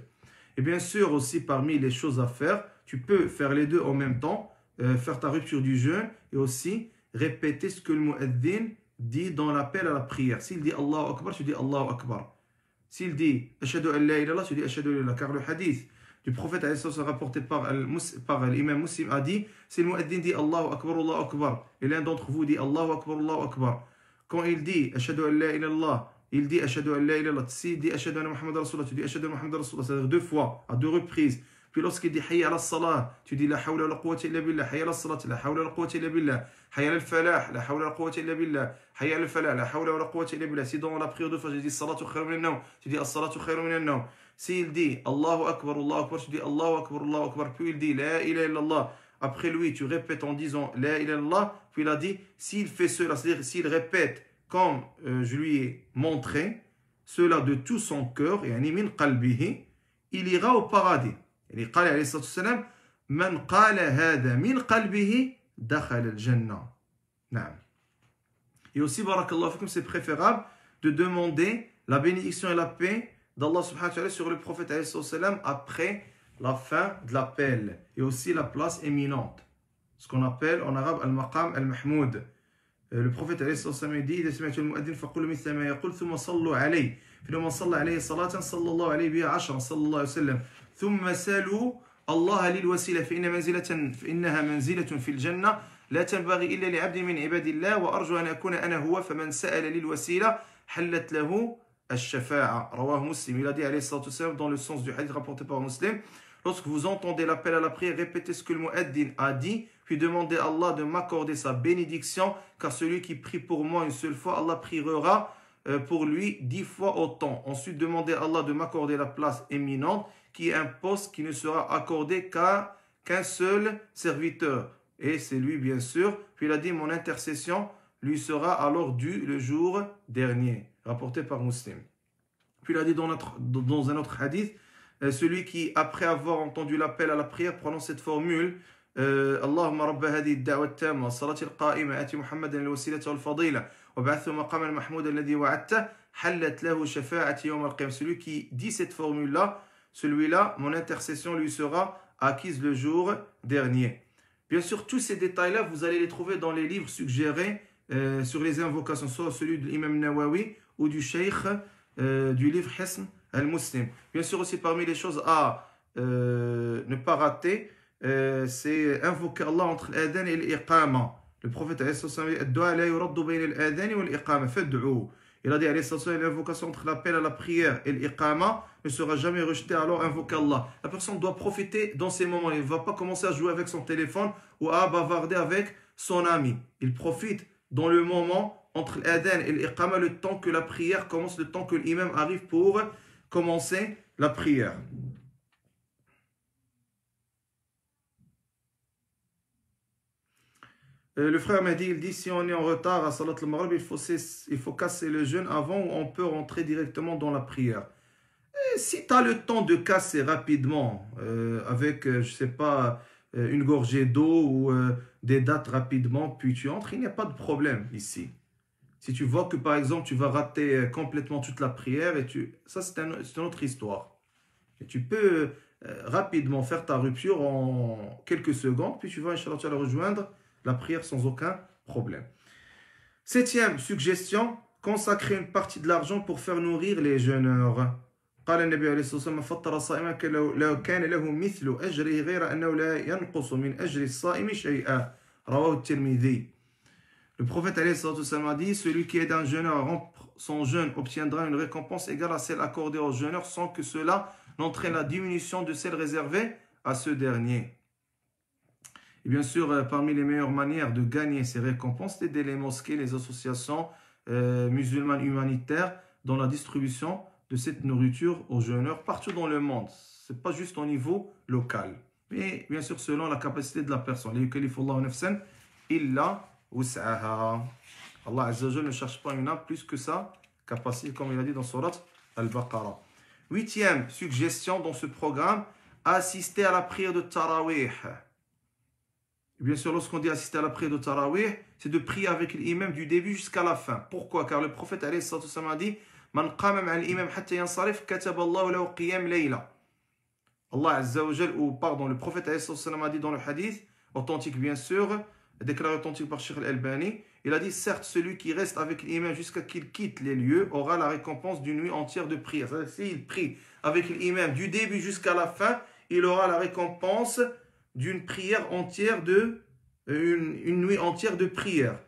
Et bien sûr aussi parmi les choses à faire, tu peux faire les deux en même temps, faire ta rupture du jeûne et aussi répéter ce que le mu'addin dit dans l'appel à la prière. S'il dit Allahu Akbar, tu dis Allahu Akbar. S'il dit Ashhadu an la ilaha illallah, tu dis Ashhadu an la ilaha. Car le hadith du prophète rapporté par l'imam Muslim a dit si le mu'addin dit Allahu Akbar et l'un d'entre vous dit Allahu Akbar, quand il dit Ashhadu an la ilaha illallah, il dit Ashhadu an la ilaha illallah. S'il dit Ashhadu anna Muhammad Rasulullah, tu dis Ashhadu anna Muhammad Rasulullah, c'est-à-dire 2 fois, à 2 reprises. Puis lorsqu'il dit Hayya ala salah, tu dis La hawla wa la quwwata illa billah. Hayya ala salat, la hawla wa la quwwata illa billah. Hayya ala falah, la hawla wa la quwwata illa billah. Hayya ala falah, la hawla wa la quwwata illa billah. Si dans la prière de Fajr, il dit Salatu khayrun min an-nawm, tu dis As-salatu khayrun min an-nawm. S'il dit Allahu Akbar, tu dis Allahu Akbar. Puis il dit La ilaha illallah. Après lui, tu répètes en disant La ilaha illallah. Puis il a dit s'il fait cela, c'est-à-dire s'il répète comme je lui ai montré, cela de tout son cœur, et min qalbihi, il ira au paradis. Il قال عليه الصلاة والسلام من قال هذا من قلبه دخل الجنة. نعم. Et aussi, barakallahu fikum, c'est préférable de demander la bénédiction et la paix d'Allah subhanahu wa ta'ala sur le prophète alayhi salam après la fin de l'appel et aussi la place éminente. Ce qu'on appelle en arabe al-maqam al-mahmoud. Le prophète alayhi salam dit إذا سمعت المؤذن فقولوا مثل ما يقول ثم صلوا عليه فلما صلى عليه صلاة صلى الله عليه بها عشرا صلى الله عليه وسلم ثم سألوا الله للوسيلة فإنها منزلة في الجنة لا تنبغي إلا لعبد من عباد الله وأرجو أن أكون أنا هو فمن سأل للوسيلة حلت له الشفاعة رواه مسلم. Il a dit عليه الصلاة والسلام dans le sens du hadith rapporté par Muslim, lorsque vous entendez l'appel à la prière, répétez ce que le muaddin a dit, puis demandez à Allah de m'accorder sa bénédiction, car celui qui prie pour moi une seule fois, Allah priera pour lui 10 fois autant. Ensuite, demandez à Allah de m'accorder la place éminente, qui est un poste qui ne sera accordé qu'un seul serviteur. Et c'est lui, bien sûr. Puis il a dit, mon intercession lui sera alors due le jour dernier. Rapporté par Muslim. Puis il a dit dans un autre hadith, celui qui, après avoir entendu l'appel à la prière, prononce cette formule, Allahumma rabba hadi ad-da'wa at-tamma was-salati al-qa'ima ati Muhammadan al-wasilata wal-fadila wa ba'athu maqaman mahmoudan alladhi wa'adta hallat lahu shafa'ati yawm al-qiyamah. Celui qui dit cette formule-là, celui-là, mon intercession lui sera acquise le jour dernier. Bien sûr, tous ces détails-là, vous allez les trouver dans les livres suggérés sur les invocations, soit celui de l'imam Nawawi ou du Cheikh du livre Hisn al-Muslim. Bien sûr aussi parmi les choses à ne pas rater, c'est invoquer Allah entre l'adhan et l'iqama. Le prophète a dit l'invocation entre l'appel à la prière et l'iqama ne sera jamais rejetée, alors invoque Allah. La personne doit profiter dans ces moments. Il ne va pas commencer à jouer avec son téléphone ou à bavarder avec son ami. Il profite dans le moment entre l'adhan et l'iqama, le temps que la prière commence, le temps que l'imam arrive pour commencer la prière. Le frère m'a dit, il dit, si on est en retard à Salat al-Maghrib, il faut casser le jeûne avant ou on peut rentrer directement dans la prière. Et si tu as le temps de casser rapidement, avec, je ne sais pas, une gorgée d'eau ou des dates rapidement, puis tu entres, il n'y a pas de problème ici. Si tu vois que, par exemple, tu vas rater complètement toute la prière, ça c'est une autre histoire. Et tu peux rapidement faire ta rupture en quelques secondes, puis tu vas, Inch'Allah, tu vas rejoindre la prière sans aucun problème. 7e suggestion, consacrer une partie de l'argent pour faire nourrir les jeûneurs. قال النبي عليه الصلاة والسلام فطر صائما لو كان له مثل أجره غير أنه لا ينقص من أجر الصائم شيئا رواه الترمذي. Le prophète عليه الصلاة والسلام a dit, celui qui aide un jeûneur à rompre son jeûne obtiendra une récompense égale à celle accordée aux jeûneurs sans que cela n'entraîne la diminution de celle réservée à ce dernier. Et bien sûr, parmi les meilleures manières de gagner ces récompenses, c'est d'aider les mosquées, les associations musulmanes humanitaires dans la distribution de cette nourriture aux jeûneurs partout dans le monde. Ce n'est pas juste au niveau local. Mais bien sûr, selon la capacité de la personne. Allah Azza wa Jalla ne cherche pas une âme plus que sa capacité, comme il a dit dans Surat Al-Baqarah. 8e suggestion dans ce programme, assister à la prière de Tarawih. Bien sûr, lorsqu'on dit assister à la prière de Tarawih, c'est de prier avec l'imam du début jusqu'à la fin. Pourquoi? Car le prophète alayhi salatu wassalam a dit Man qama ma'a al-imam hatta yansarif kataba Allahu lahu qiyam layla. Allah Azza wa Jal, ou pardon, le prophète alayhi salatu wassalam a dit dans le hadith, authentique bien sûr, déclaré authentique par Cheikh Al-Albani, il a dit certes, celui qui reste avec l'imam jusqu'à qu'il quitte les lieux aura la récompense d'une nuit entière de prière. C'est-à-dire, s'il prie avec l'imam du début jusqu'à la fin, il aura la récompense d'une prière entière une nuit entière de prière.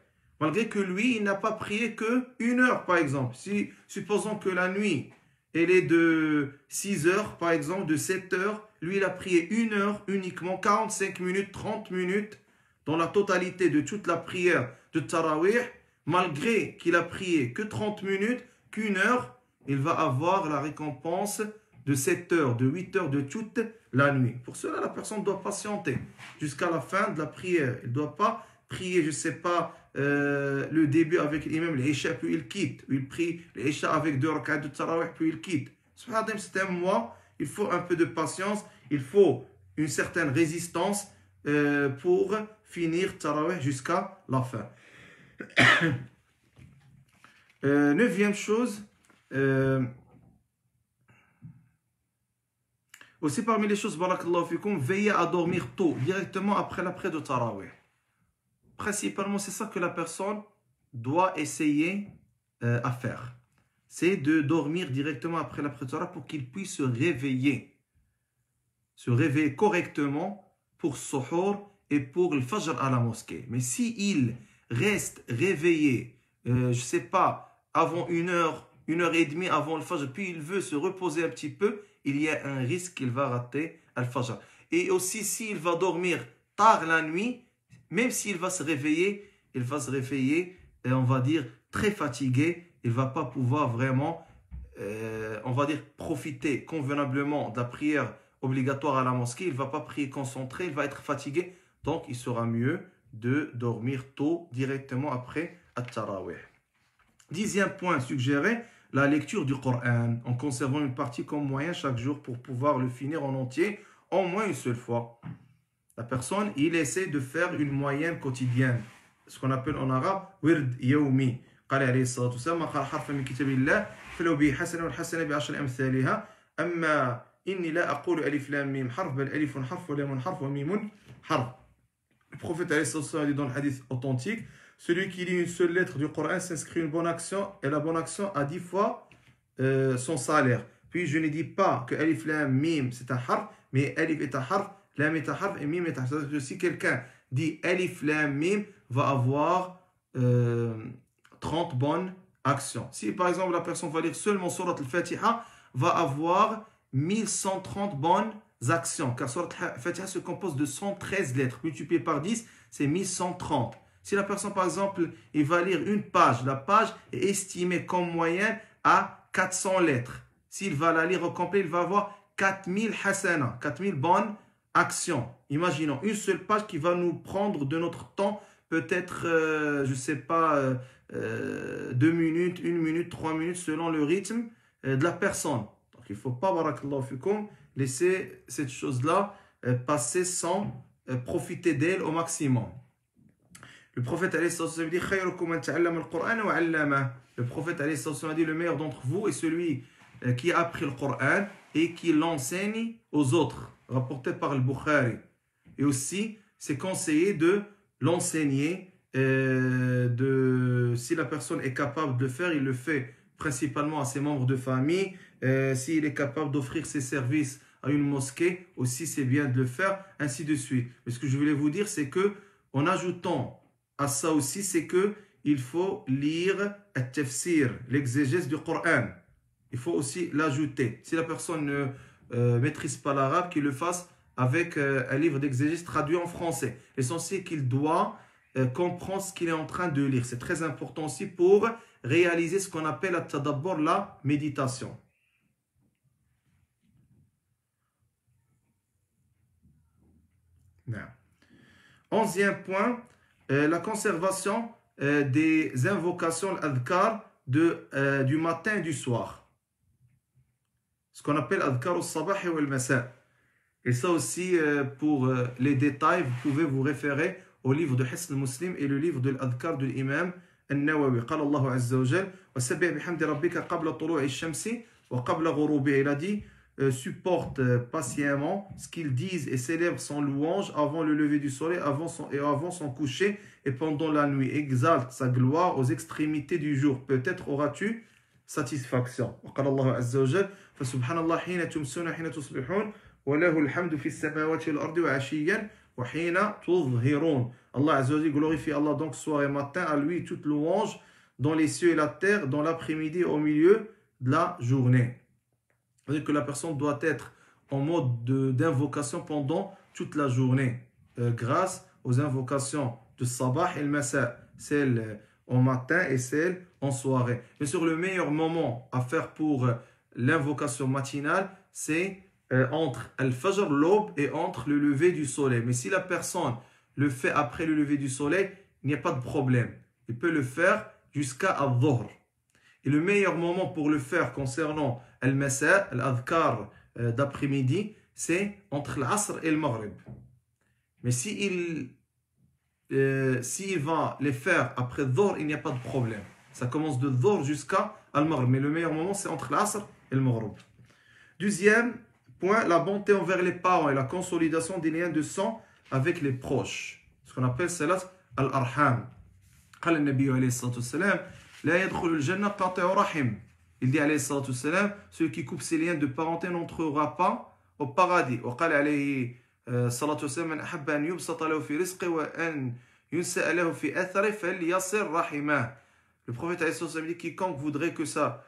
Malgré que lui, il n'a pas prié que 1 heure, par exemple. Si, supposons que la nuit, elle est de 6 heures, par exemple, de 7 heures, lui, il a prié 1 heure uniquement, 45 minutes, 30 minutes, dans la totalité de toute la prière de Tarawih, malgré qu'il a prié que 30 minutes, qu'1 heure, il va avoir la récompense de 7 heures, de 8 heures, de toute la nuit. Pour cela, la personne doit patienter jusqu'à la fin de la prière. Il ne doit pas prier, je ne sais pas, le début avec l'imam, l'Isha, puis il quitte. Ou il prie l'Isha avec 2 rak'at de Tarawih, puis il quitte. C'est un mois, il faut un peu de patience, il faut une certaine résistance pour finir Tarawih jusqu'à la fin. 9e chose, Aussi parmi les choses, barakallahu fikum, veiller à dormir tôt, directement après la prière de Tarawih. Principalement, c'est ça que la personne doit essayer à faire. C'est de dormir directement après la prière de Tarawih pour qu'il puisse se réveiller correctement pour Suhour et pour le Fajr à la mosquée. Mais s'il reste réveillé, je ne sais pas, avant 1h30 avant le Fajr, puis il veut se reposer un petit peu, il y a un risque qu'il va rater le Fajr. Et aussi, s'il va dormir tard la nuit, même s'il va se réveiller, on va dire, très fatigué. Il ne va pas pouvoir vraiment, on va dire, profiter convenablement de la prière obligatoire à la mosquée. Il ne va pas prier concentré, il va être fatigué. Donc, il sera mieux de dormir tôt, directement après At-Tarawih. 10e point suggéré, la lecture du Coran, en conservant une partie comme moyen chaque jour pour pouvoir le finir en entier, au moins une seule fois. La personne, il essaie de faire une moyenne quotidienne, ce qu'on appelle en arabe wird yawmi. قال عليه الصلاة والسلام من قرأ حرفا من كتاب الله فلو به حسنة والحسنة بعشر أمثالها أما إني لا أقول ألف لام ميم حرف بل ألف حرف ولام حرف وميم حرف. Le prophète عليه الصلاة والسلام dit dans le hadith authentique, celui qui lit une seule lettre du Coran s'inscrit une bonne action et la bonne action a 10 fois son salaire. Puis je ne dis pas que Alif Lam Mim c'est un harf, mais Alif est un harf, Lam est un harf et Mim est un harf. C'est-à-dire que si quelqu'un dit Alif Lam Mim, va avoir 30 bonnes actions. Si par exemple la personne va lire seulement Surat al-Fatiha, va avoir 1130 bonnes actions. Car Surat al-Fatiha se compose de 113 lettres. Multiplié par 10, c'est 1130. Si la personne, par exemple, il va lire une page, la page est estimée comme moyenne à 400 lettres. S'il va la lire au complet, il va avoir 4000 hasana, 4000 bonnes actions. Imaginons une seule page qui va nous prendre de notre temps, peut-être, je ne sais pas, 2 minutes, 1 minute, 3 minutes, selon le rythme de la personne. Donc il ne faut pas, barakallahu fikum, laisser cette chose-là passer sans profiter d'elle au maximum. Le prophète alayhi sallam dit le prophète alayhi sallam dit le meilleur d'entre vous est celui qui a appris le Coran et qui l'enseigne aux autres, rapporté par le Bukhari. Et aussi, c'est conseillé de l'enseigner, si la personne est capable de le faire, il le fait principalement à ses membres de famille. S'il est capable d'offrir ses services à une mosquée, aussi c'est bien de le faire, ainsi de suite. Mais ce que je voulais vous dire, c'est que en ajoutant à ça aussi, c'est qu'il faut lire al-tafsir, l'exégèse du Coran. Il faut aussi l'ajouter. Si la personne ne maîtrise pas l'arabe, qu'il le fasse avec un livre d'exégèse traduit en français. L'essentiel, qu'il doit comprendre ce qu'il est en train de lire. C'est très important aussi pour réaliser ce qu'on appelle at-tadabbur, la méditation. Non. 11e point, la conservation des invocations, l'adhkar, du matin et du soir. Ce qu'on appelle adhkar al-sabah et al-masa. Et ça aussi, pour les détails, vous pouvez vous référer au livre de Hisn al-Muslim et le livre de l'adhkar de l'imam al-Nawawi. قال الله عز وجل وسبح بحمد ربك قبل طلوع الشمس وقبل غروبها. Il a dit supporte patiemment ce qu'ils disent et célèbre son louange avant le lever du soleil, avant son coucher et pendant la nuit. Exalte sa gloire aux extrémités du jour. Peut-être auras-tu satisfaction. وقال الله عز وجل فسبحان الله حين تمسون حين تصبحون وله الحمد في السماوات والأرض وعشيا وحين تظهرون. Allah Azza wa Jalla, glorifie Allah donc soir et matin, à lui toute louange dans les cieux et la terre, dans l'après-midi au milieu de la journée. C'est-à-dire que la personne doit être en mode d'invocation pendant toute la journée, grâce aux invocations de sabah et le masa, celle en matin et celle en soirée. Bien sûr, le meilleur moment à faire pour l'invocation matinale, c'est entre al-fajr, l'aube, et entre le lever du soleil. Mais si la personne le fait après le lever du soleil, il n'y a pas de problème. Il peut le faire jusqu'à al-dhuhr. Et le meilleur moment pour le faire concernant al-masa, al-adhkar d'après-midi, c'est entre l'asr et le maghrib. Mais s'il va les faire après dhuhr, il n'y a pas de problème. Ça commence de Dhuhr jusqu'à Al-Maghrib. Mais le meilleur moment, c'est entre l'Asr et le Maghrib. Deuxième point, la bonté envers les parents et la consolidation des liens de sang avec les proches. Ce qu'on appelle salat al-arham. قال النبي عليه الصلاة والسلام لا يدخل الجنة قاطع رحم. Il dit عليه الصلاة والسلام, celui qui coupe ses liens de parenté n'entrera pas au paradis. وقال عليه الصلاة والسلام من أحب أن يبسط له في رزقه وأن ينسأ له في أثره فليصل رحمه. Le prophète عليه الصلاة والسلام dit quiconque voudrait que sa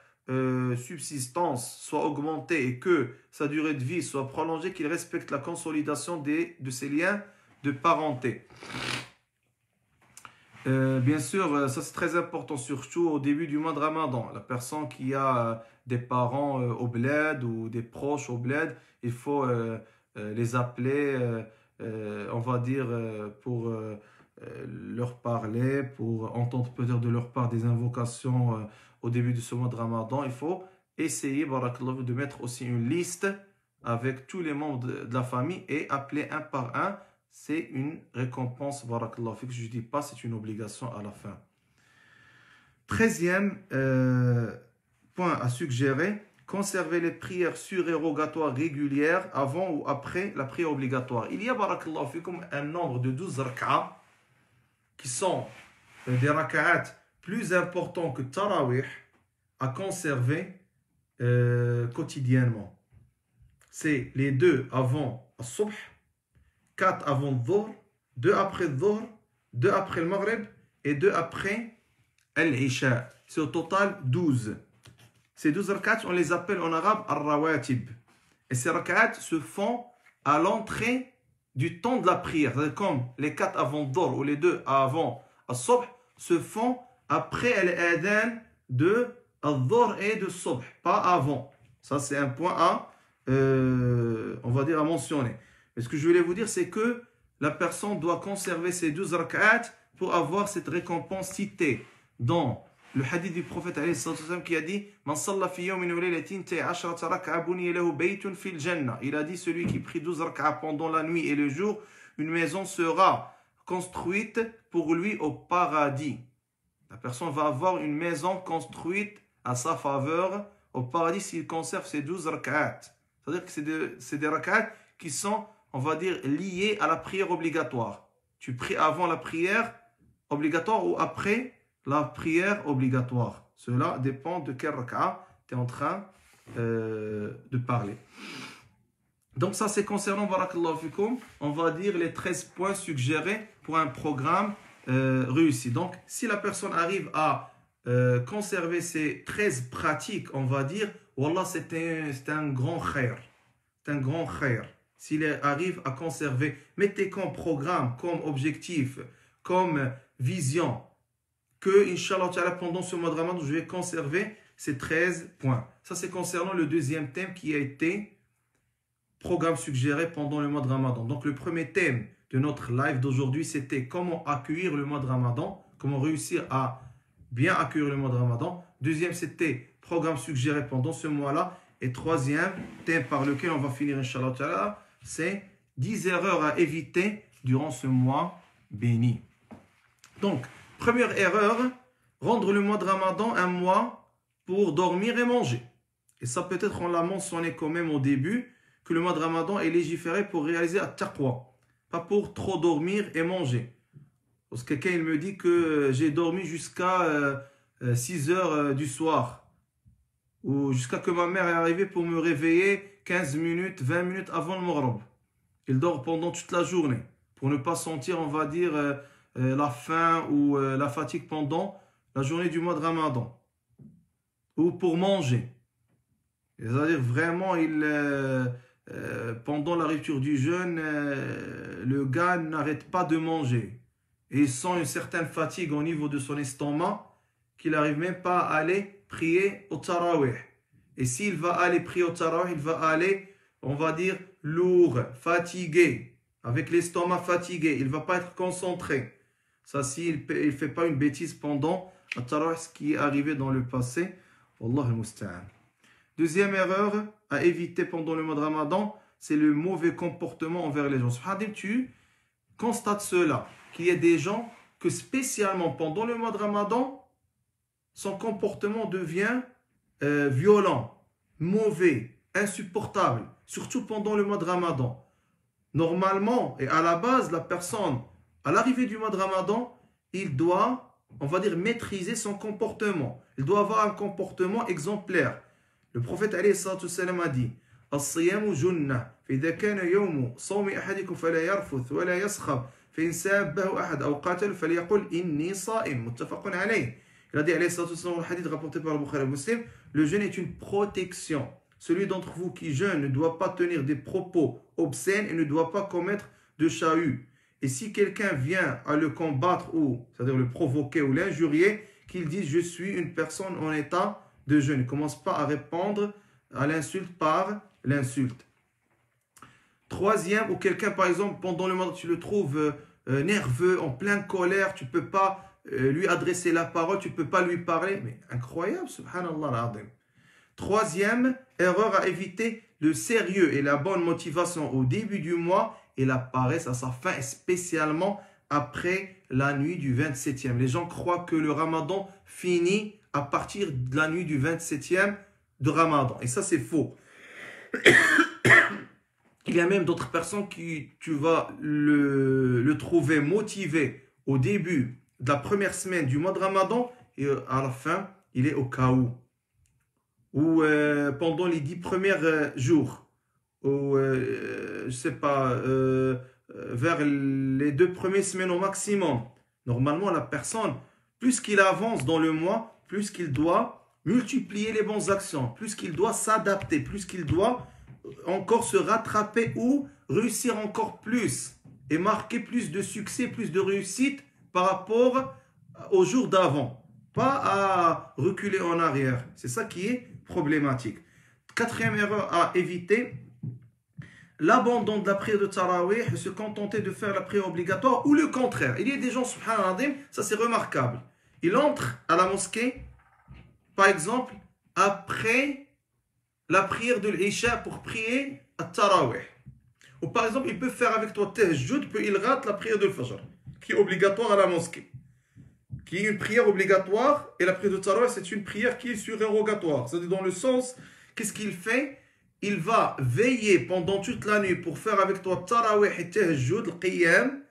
subsistance soit augmentée et que sa durée de vie soit prolongée, qu'il respecte la consolidation de ses liens de parenté. Bien sûr, ça c'est très important, surtout au début du mois de Ramadan. La personne qui a des parents au bled ou des proches au bled, il faut les appeler, on va dire, pour leur parler, pour entendre peut-être de leur part des invocations au début de ce mois de Ramadan. Il faut essayer, barakallahu, de mettre aussi une liste avec tous les membres de la famille et appeler un par un. C'est une récompense, barakallahu fik. Je ne dis pas, c'est une obligation à la fin. 13e point à suggérer, conserver les prières surérogatoires régulières avant ou après la prière obligatoire. Il y a, barakallahu fikum, un nombre de 12 rak'ah qui sont des rak'at plus importants que Tarawih à conserver quotidiennement. C'est les 2 avant As-Subh, 4 avant Dhuhr, 2 après Dhuhr, 2 après le Maghrib et 2 après Al-Isha. C'est au total 12. Ces 12 rak'at, on les appelle en arabe Ar-Rawatib. Et ces rak'at se font à l'entrée du temps de la prière. C'est-à-dire comme les 4 avant Dhuhr ou les 2 avant As-Subh se font après l'adhan de Al-Dhuhr et de Subh, pas avant. Ça, c'est un point à, on va dire, à mentionner. Mais ce que je voulais vous dire, c'est que la personne doit conserver ces 12 rak'at pour avoir cette récompense citée dans le hadith du prophète alayhi salatu wasallam qui a dit Man salla fi yawmin wa laylatin 10 rak'a buniya lahu baytun fil jannah. Il a dit celui qui prie 12 rak'at pendant la nuit et le jour, une maison sera construite pour lui au paradis. La personne va avoir une maison construite à sa faveur au paradis s'il conserve ces 12 rak'at. C'est-à-dire que c'est des rak'at qui sont, on va dire, liés à la prière obligatoire. Tu pries avant la prière obligatoire ou après la prière obligatoire. Cela dépend de quel rak'a tu es en train de parler. Donc ça c'est concernant, barakallahu fikum, on va dire les 13 points suggérés pour un programme réussi. Donc si la personne arrive à conserver ces 13 pratiques, on va dire, wallah c'est un grand khair. C'est un grand khair. S'il arrive à conserver, mettez comme programme, comme objectif, comme vision, que, Inch'Allah, pendant ce mois de Ramadan, je vais conserver ces 13 points. Ça, c'est concernant le deuxième thème qui a été programme suggéré pendant le mois de Ramadan. Donc, le premier thème de notre live d'aujourd'hui, c'était comment accueillir le mois de Ramadan, comment réussir à bien accueillir le mois de Ramadan. Deuxième, c'était programme suggéré pendant ce mois-là. Et troisième thème par lequel on va finir, Inch'Allah, c'est 10 erreurs à éviter durant ce mois béni. Donc, première erreur, rendre le mois de Ramadan un mois pour dormir et manger. Et ça peut-être on l'a mentionné quand même au début, que le mois de Ramadan est légiféré pour réaliser at-taqwa, pas pour trop dormir et manger. Parce que quelqu'un il me dit que j'ai dormi jusqu'à 6 heures du soir, ou jusqu'à que ma mère est arrivée pour me réveiller 15 minutes, 20 minutes avant le Maghrib. Il dort pendant toute la journée, pour ne pas sentir, on va dire, la faim ou la fatigue pendant la journée du mois de Ramadan. Ou pour manger. C'est-à-dire vraiment, pendant la rupture du jeûne, le gars n'arrête pas de manger. Et il sent une certaine fatigue au niveau de son estomac qu'il n'arrive même pas à aller prier au tarawih. Et s'il va aller prier au tarawih, il va aller, on va dire, lourd, fatigué, avec l'estomac fatigué. Il ne va pas être concentré. Ça, s'il ne fait pas une bêtise pendant le tarawih, ce qui est arrivé dans le passé. Wallah al-musta'an. Deuxième erreur à éviter pendant le mois de Ramadan, c'est le mauvais comportement envers les gens. Subhanallah, tu constates cela, qu'il y a des gens que spécialement pendant le mois de Ramadan, son comportement devient violent, mauvais, insupportable, surtout pendant le mois de Ramadan. Normalement, et à la base, la personne, à l'arrivée du mois de Ramadan, il doit, on va dire, maîtriser son comportement. Il doit avoir un comportement exemplaire. Le prophète alayhi salatu wassalam a dit الصيام جنة فإذا كان يوم صوم أحدكم فلا يرفث ولا يسخب فإن سابه أحد أو قاتل فليقل إني صائم متفق عليه. Il a dit alayhi salatu wassalam, le hadith rapporté par le Bukhari Muslim, le jeûne est une protection. Celui d'entre vous qui jeûne ne doit pas tenir des propos obscènes et ne doit pas commettre de chahut. Et si quelqu'un vient à le combattre ou, c'est-à-dire le provoquer ou l'injurier, qu'il dise je suis une personne en état de jeûne. Ne commence pas à répondre à l'insulte par l'insulte. Troisième, ou quelqu'un par exemple pendant le mois tu le trouves nerveux, en pleine colère, tu ne peux pas lui adresser la parole, tu ne peux pas lui parler. Mais incroyable, subhanallah al-azim. Troisième erreur à éviter, le sérieux et la bonne motivation au début du mois et la paresse à sa fin, et spécialement après la nuit du 27e. Les gens croient que le Ramadan finit à partir de la nuit du 27e de Ramadan. Et ça, c'est faux. Il y a même d'autres personnes qui, tu vas le trouver motivé au début de la première semaine du mois de Ramadan et à la fin, il est au chaos. Ou pendant les 10 premiers jours, ou je sais pas, vers les 2 premières semaines au maximum. Normalement, la personne, plus qu'il avance dans le mois, plus qu'il doit multiplier les bonnes actions, plus qu'il doit s'adapter, plus qu'il doit encore se rattraper ou réussir encore plus et marquer plus de succès, plus de réussite par rapport au jour d'avant. Pas à reculer en arrière. C'est ça qui est problématique. Quatrième erreur à éviter, l'abandon de la prière de Tarawih et se contenter de faire la prière obligatoire ou le contraire. Il y a des gens, subhanallah, ça c'est remarquable. Ils entrent à la mosquée, par exemple, après la prière de l'Isha pour prier à Tarawih. Ou par exemple, il peut faire avec toi Tahajjud, puis il rate la prière de Fajr, qui est obligatoire à la mosquée. Qui est une prière obligatoire, et la prière de Tarawih, c'est une prière qui est surérogatoire. C'est-à-dire dans le sens, qu'est-ce qu'il fait? Il va veiller pendant toute la nuit pour faire avec toi Tarawih et Tahajjud, le Qiyam,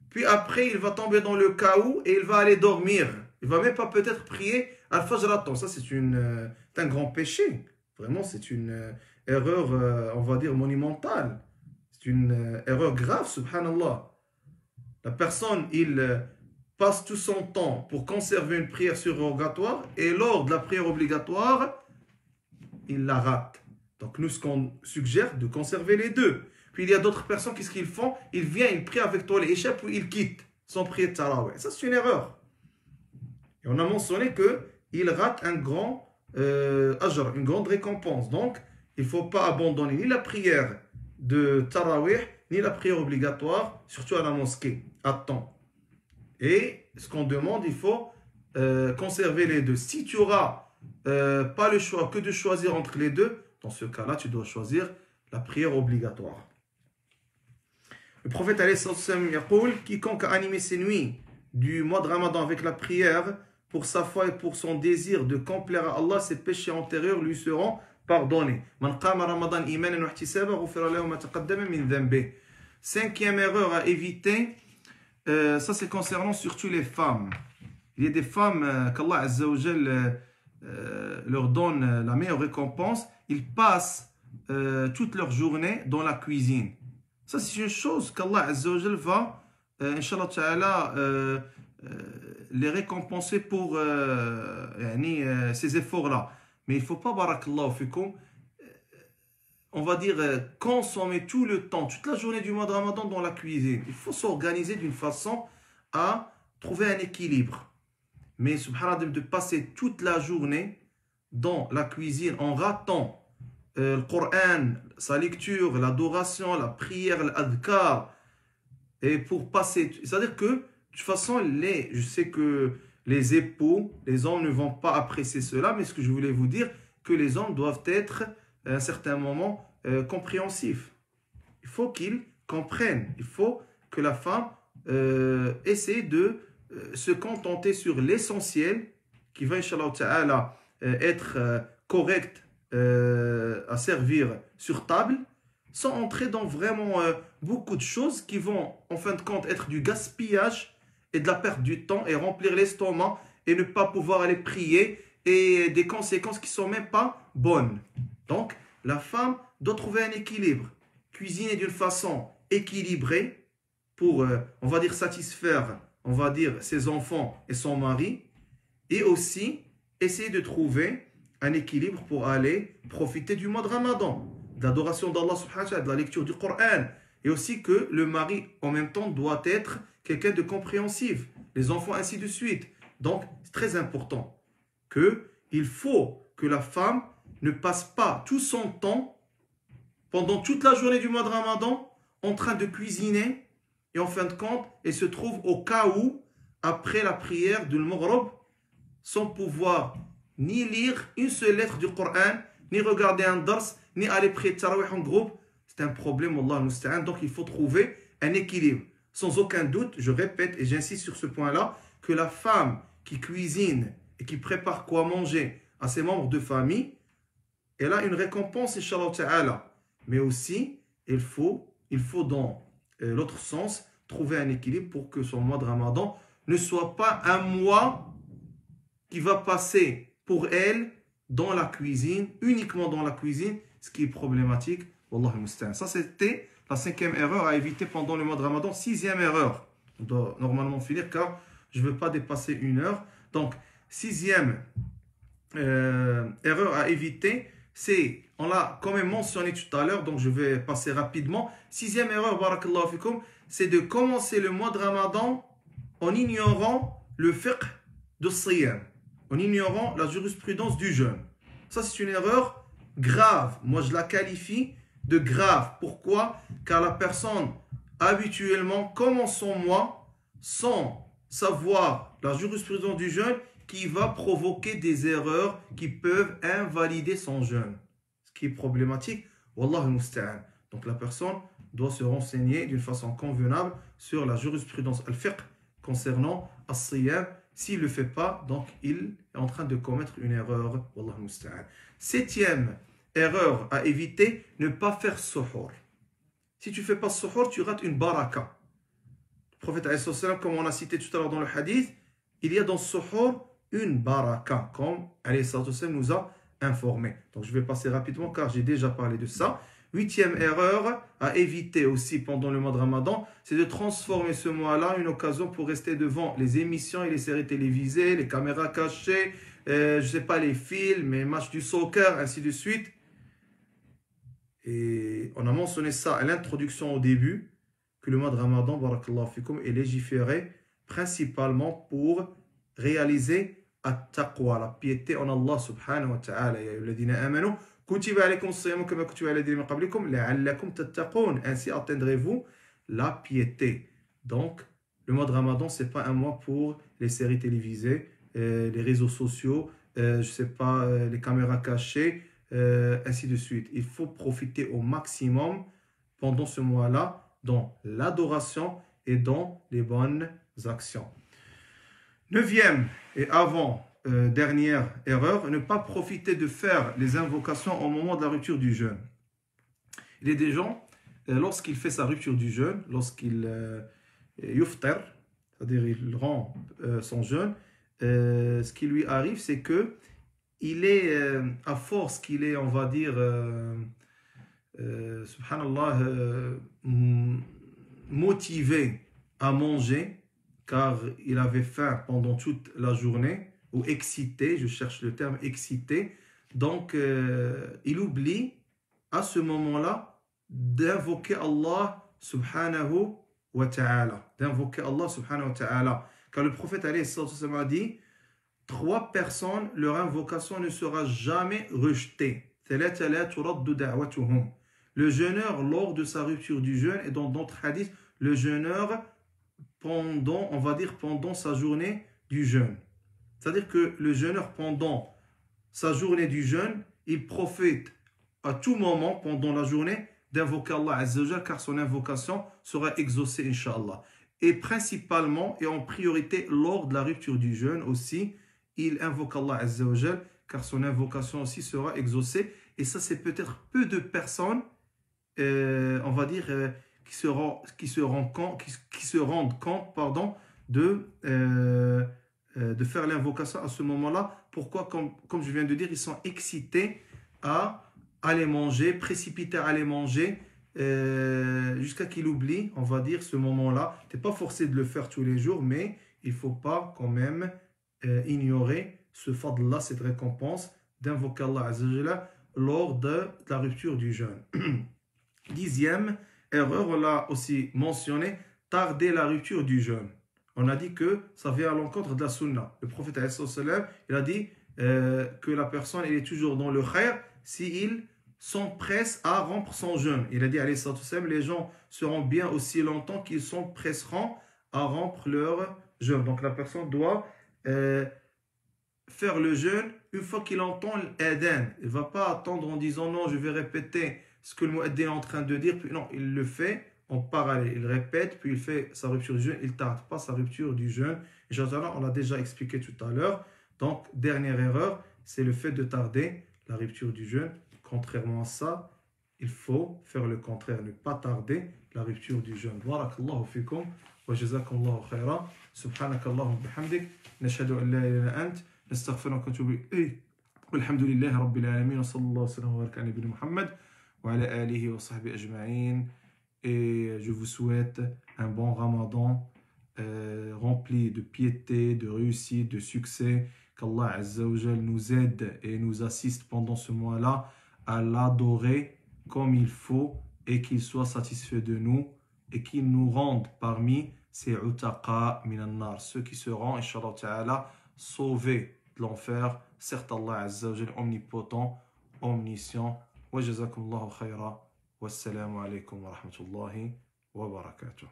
puis après il va tomber dans le chaos et il va aller dormir. Il ne va même pas peut-être prier Al-Fajr à temps. Ça c'est un grand péché. Vraiment c'est une erreur, on va dire, monumentale. C'est une erreur grave, subhanallah. La personne, il passe tout son temps pour conserver une prière surérogatoire et lors de la prière obligatoire, il la rate. Donc nous, ce qu'on suggère, de conserver les deux. Puis il y a d'autres personnes, qu'est-ce qu'ils font? Ils viennent, ils prient avec toi les Isha, puis ils quittent sans prier Tarawih. Ça, c'est une erreur. Et on a mentionné qu'il rate un grand ajr, une grande récompense. Donc, il ne faut pas abandonner ni la prière de Tarawih, ni la prière obligatoire, surtout à la mosquée, à temps. Et ce qu'on demande, il faut conserver les deux. Si tu n'auras pas le choix que de choisir entre les deux, dans ce cas-là, tu dois choisir la prière obligatoire. Le prophète alayhi sallam yaqul, quiconque a animé ses nuits du mois de Ramadan avec la prière pour sa foi et pour son désir de complaire à Allah, ses péchés antérieurs lui seront pardonnés. Man qama Ramadan imanan wa ihtisaban ghufira lahu ma taqaddama min dhanbihi. Cinquième erreur à éviter, ça c'est concernant surtout les femmes. Il y a des femmes qu'Allah Azza wa Jal leur donne la meilleure récompense. Ils passent toute leur journée dans la cuisine. Ça, c'est une chose qu'Allah Azza wa Jal va, Inch'Allah Ta'ala, les récompenser pour ces efforts-là. Mais il ne faut pas, barakallahu fikum, on va dire, consommer tout le temps, toute la journée du mois de Ramadan dans la cuisine. Il faut s'organiser d'une façon à trouver un équilibre. Mais subhanallah, de passer toute la journée dans la cuisine en ratant le Coran, sa lecture, l'adoration, la prière, l'adhkar, et pour passer, c'est-à-dire que de toute façon, je sais que les époux, les hommes ne vont pas apprécier cela, mais ce que je voulais vous dire, que les hommes doivent être à un certain moment compréhensifs. Il faut qu'ils comprennent, il faut que la femme essaie de se contenter sur l'essentiel, qui va, Inch'Allah Ta'ala, être correct à servir sur table, sans entrer dans vraiment beaucoup de choses qui vont, en fin de compte, être du gaspillage et de la perte du temps et remplir l'estomac et ne pas pouvoir aller prier et des conséquences qui ne sont même pas bonnes. Donc, la femme doit trouver un équilibre, cuisiner d'une façon équilibrée pour, on va dire, satisfaire, on va dire, ses enfants et son mari, et aussi essayer de trouver un équilibre pour aller profiter du mois de Ramadan, de l'adoration d'Allah subhanahu wa ta'ala, de la lecture du Coran, et aussi que le mari en même temps doit être quelqu'un de compréhensif, les enfants ainsi de suite. Donc c'est très important qu'il faut que la femme ne passe pas tout son temps pendant toute la journée du mois de Ramadan en train de cuisiner et en fin de compte elle se trouve au cas où après la prière du Maghrib sans pouvoir ni lire une seule lettre du Coran, ni regarder un dars, ni aller prier Tarawih en groupe. C'est un problème, Wallah al-Musta'an. Donc il faut trouver un équilibre. Sans aucun doute, je répète et j'insiste sur ce point-là, que la femme qui cuisine et qui prépare quoi manger à ses membres de famille, elle a une récompense, Inch'Allah Ta'ala. Mais aussi, il faut dans l'autre sens, trouver un équilibre pour que son mois de Ramadan ne soit pas un mois qui va passer pour elle dans la cuisine, uniquement dans la cuisine, ce qui est problématique. Wallah al-Musta'an. Ça, c'était la 5e erreur à éviter pendant le mois de Ramadan. 6e erreur. On doit normalement finir car je ne veux pas dépasser 1 heure. Donc, 6e erreur à éviter, c'est, on l'a quand même mentionné tout à l'heure, donc je vais passer rapidement. 6e erreur, barakallahu fikum, c'est de commencer le mois de Ramadan en ignorant le fiqh de Siyam, en ignorant la jurisprudence du jeûne. Ça, c'est une erreur grave. Moi, je la qualifie de grave. Pourquoi? Car la personne, habituellement, commence son mois sans savoir la jurisprudence du jeûne qui va provoquer des erreurs qui peuvent invalider son jeûne. Ce qui est problématique. Wallah al-Musta'an. Donc, la personne doit se renseigner d'une façon convenable sur la jurisprudence al-fiqh concernant as-siyam. S'il ne le fait pas, donc il est en train de commettre une erreur. Wallah al-Musta'an. 7e erreur à éviter, ne pas faire suhoor. Si tu ne fais pas suhoor, tu rates une baraka. Le prophète, comme on a cité tout à l'heure dans le hadith, il y a dans suhoor une baraka, comme nous a informé. Donc je vais passer rapidement car j'ai déjà parlé de ça. 8e erreur à éviter aussi pendant le mois de Ramadan, c'est de transformer ce mois-là une occasion pour rester devant les émissions et les séries télévisées, les caméras cachées, je ne sais pas, les films, les matchs du soccer, ainsi de suite. Et on a mentionné ça à l'introduction au début, que le mois de Ramadan, barakallahu fikum, est légiféré principalement pour réaliser at-taqwa, la piété en Allah subhanahu wa ta'ala. Ya ayyuhalladhina amanu kutiba alaykum as-siyamu kama kutiba ala alladhina min qablikum la'allakum tattaqun. Ainsi atteindrez-vous la piété. Donc, le mois de Ramadan, ce n'est pas un mois pour les séries télévisées, les réseaux sociaux, je sais pas, les caméras cachées, ainsi de suite. Il faut profiter au maximum pendant ce mois-là dans l'adoration et dans les bonnes actions. 9e et avant-dernière erreur, ne pas profiter de faire les invocations au moment de la rupture du jeûne. Il y a des gens, lorsqu'il fait sa rupture du jeûne, lorsqu'il yuftar, c'est-à-dire il rend son jeûne, ce qui lui arrive, c'est que il est, à force qu'il est, on va dire, subhanallah, motivé à manger, car il avait faim pendant toute la journée, ou excité, je cherche le terme excité, donc il oublie à ce moment-là d'invoquer Allah subhanahu wa ta'ala, car le prophète a dit, 3 personnes, leur invocation ne sera jamais rejetée. Le jeûneur lors de sa rupture du jeûne, et dans d'autres hadiths, le jeûneur pendant, on va dire, pendant sa journée du jeûne. C'est-à-dire que le jeûneur, pendant sa journée du jeûne, il profite à tout moment, pendant la journée, d'invoquer Allah Azza wa Jalla, car son invocation sera exaucée, Inch'Allah. Et principalement, et en priorité, lors de la rupture du jeûne aussi, il invoque Allah Azza wa Jal, car son invocation aussi sera exaucée. Et ça, c'est peut-être peu de personnes, on va dire, qui se rendent compte, pardon, de faire l'invocation à ce moment-là. Pourquoi? Comme je viens de dire, ils sont excités à aller manger, précipités à aller manger, jusqu'à qu'il oublie, on va dire, ce moment-là. Tu n'es pas forcé de le faire tous les jours, mais il ne faut pas quand même ignorer ce fadl-là, cette récompense d'invoquer Allah Azza wa Jalla lors de la rupture du jeûne. 10e erreur, on l'a aussi mentionné, tarder la rupture du jeûne. On a dit que ça vient à l'encontre de la sunna. Le prophète il a dit que la personne elle est toujours dans le khair s'il s'empresse à rompre son jeûne. Il a dit, les gens seront bien aussi longtemps qu'ils s'empresseront à rompre leur jeûne. Donc la personne doit faire le jeûne une fois qu'il entend l'adhan. Il ne va pas attendre en disant non, je vais répéter ce que le muaddin est en train de dire. Puis non, il le fait en parallèle. Il répète, puis il fait sa rupture du jeûne. Il ne tarde pas sa rupture du jeûne. Inch'Allah, on l'a déjà expliqué tout à l'heure. Donc, dernière erreur, c'est le fait de tarder la rupture du jeûne. Contrairement à ça, il faut faire le contraire, ne pas tarder la rupture du jeûne. Barakallahu fikum wa jazakumullahu khayran. Subhanakallahumma bihamdik. Nashhadu an la ilaha illa ant. نستغفرك ونتوب إليك والحمد لله رب العالمين وصلى الله وسلم وبارك على نبينا محمد وعلى آله وصحبه أجمعين. Et je vous souhaite un bon Ramadan rempli de piété, de réussite, de succès. Qu'Allah Azza wa Jal nous aide et nous assiste pendant ce mois-là à l'adorer comme il faut et qu'il soit satisfait de nous et qu'il nous rende parmi ces utaqa min an-nar, ceux qui seront, Inch'Allah Ta'ala, sauvés de l'enfer. Certes, Allah Azza wa Jal omnipotent, omniscient. Wa jazakumullahu khayra. Wassalamu alaikum wa rahmatullahi wa barakatuh.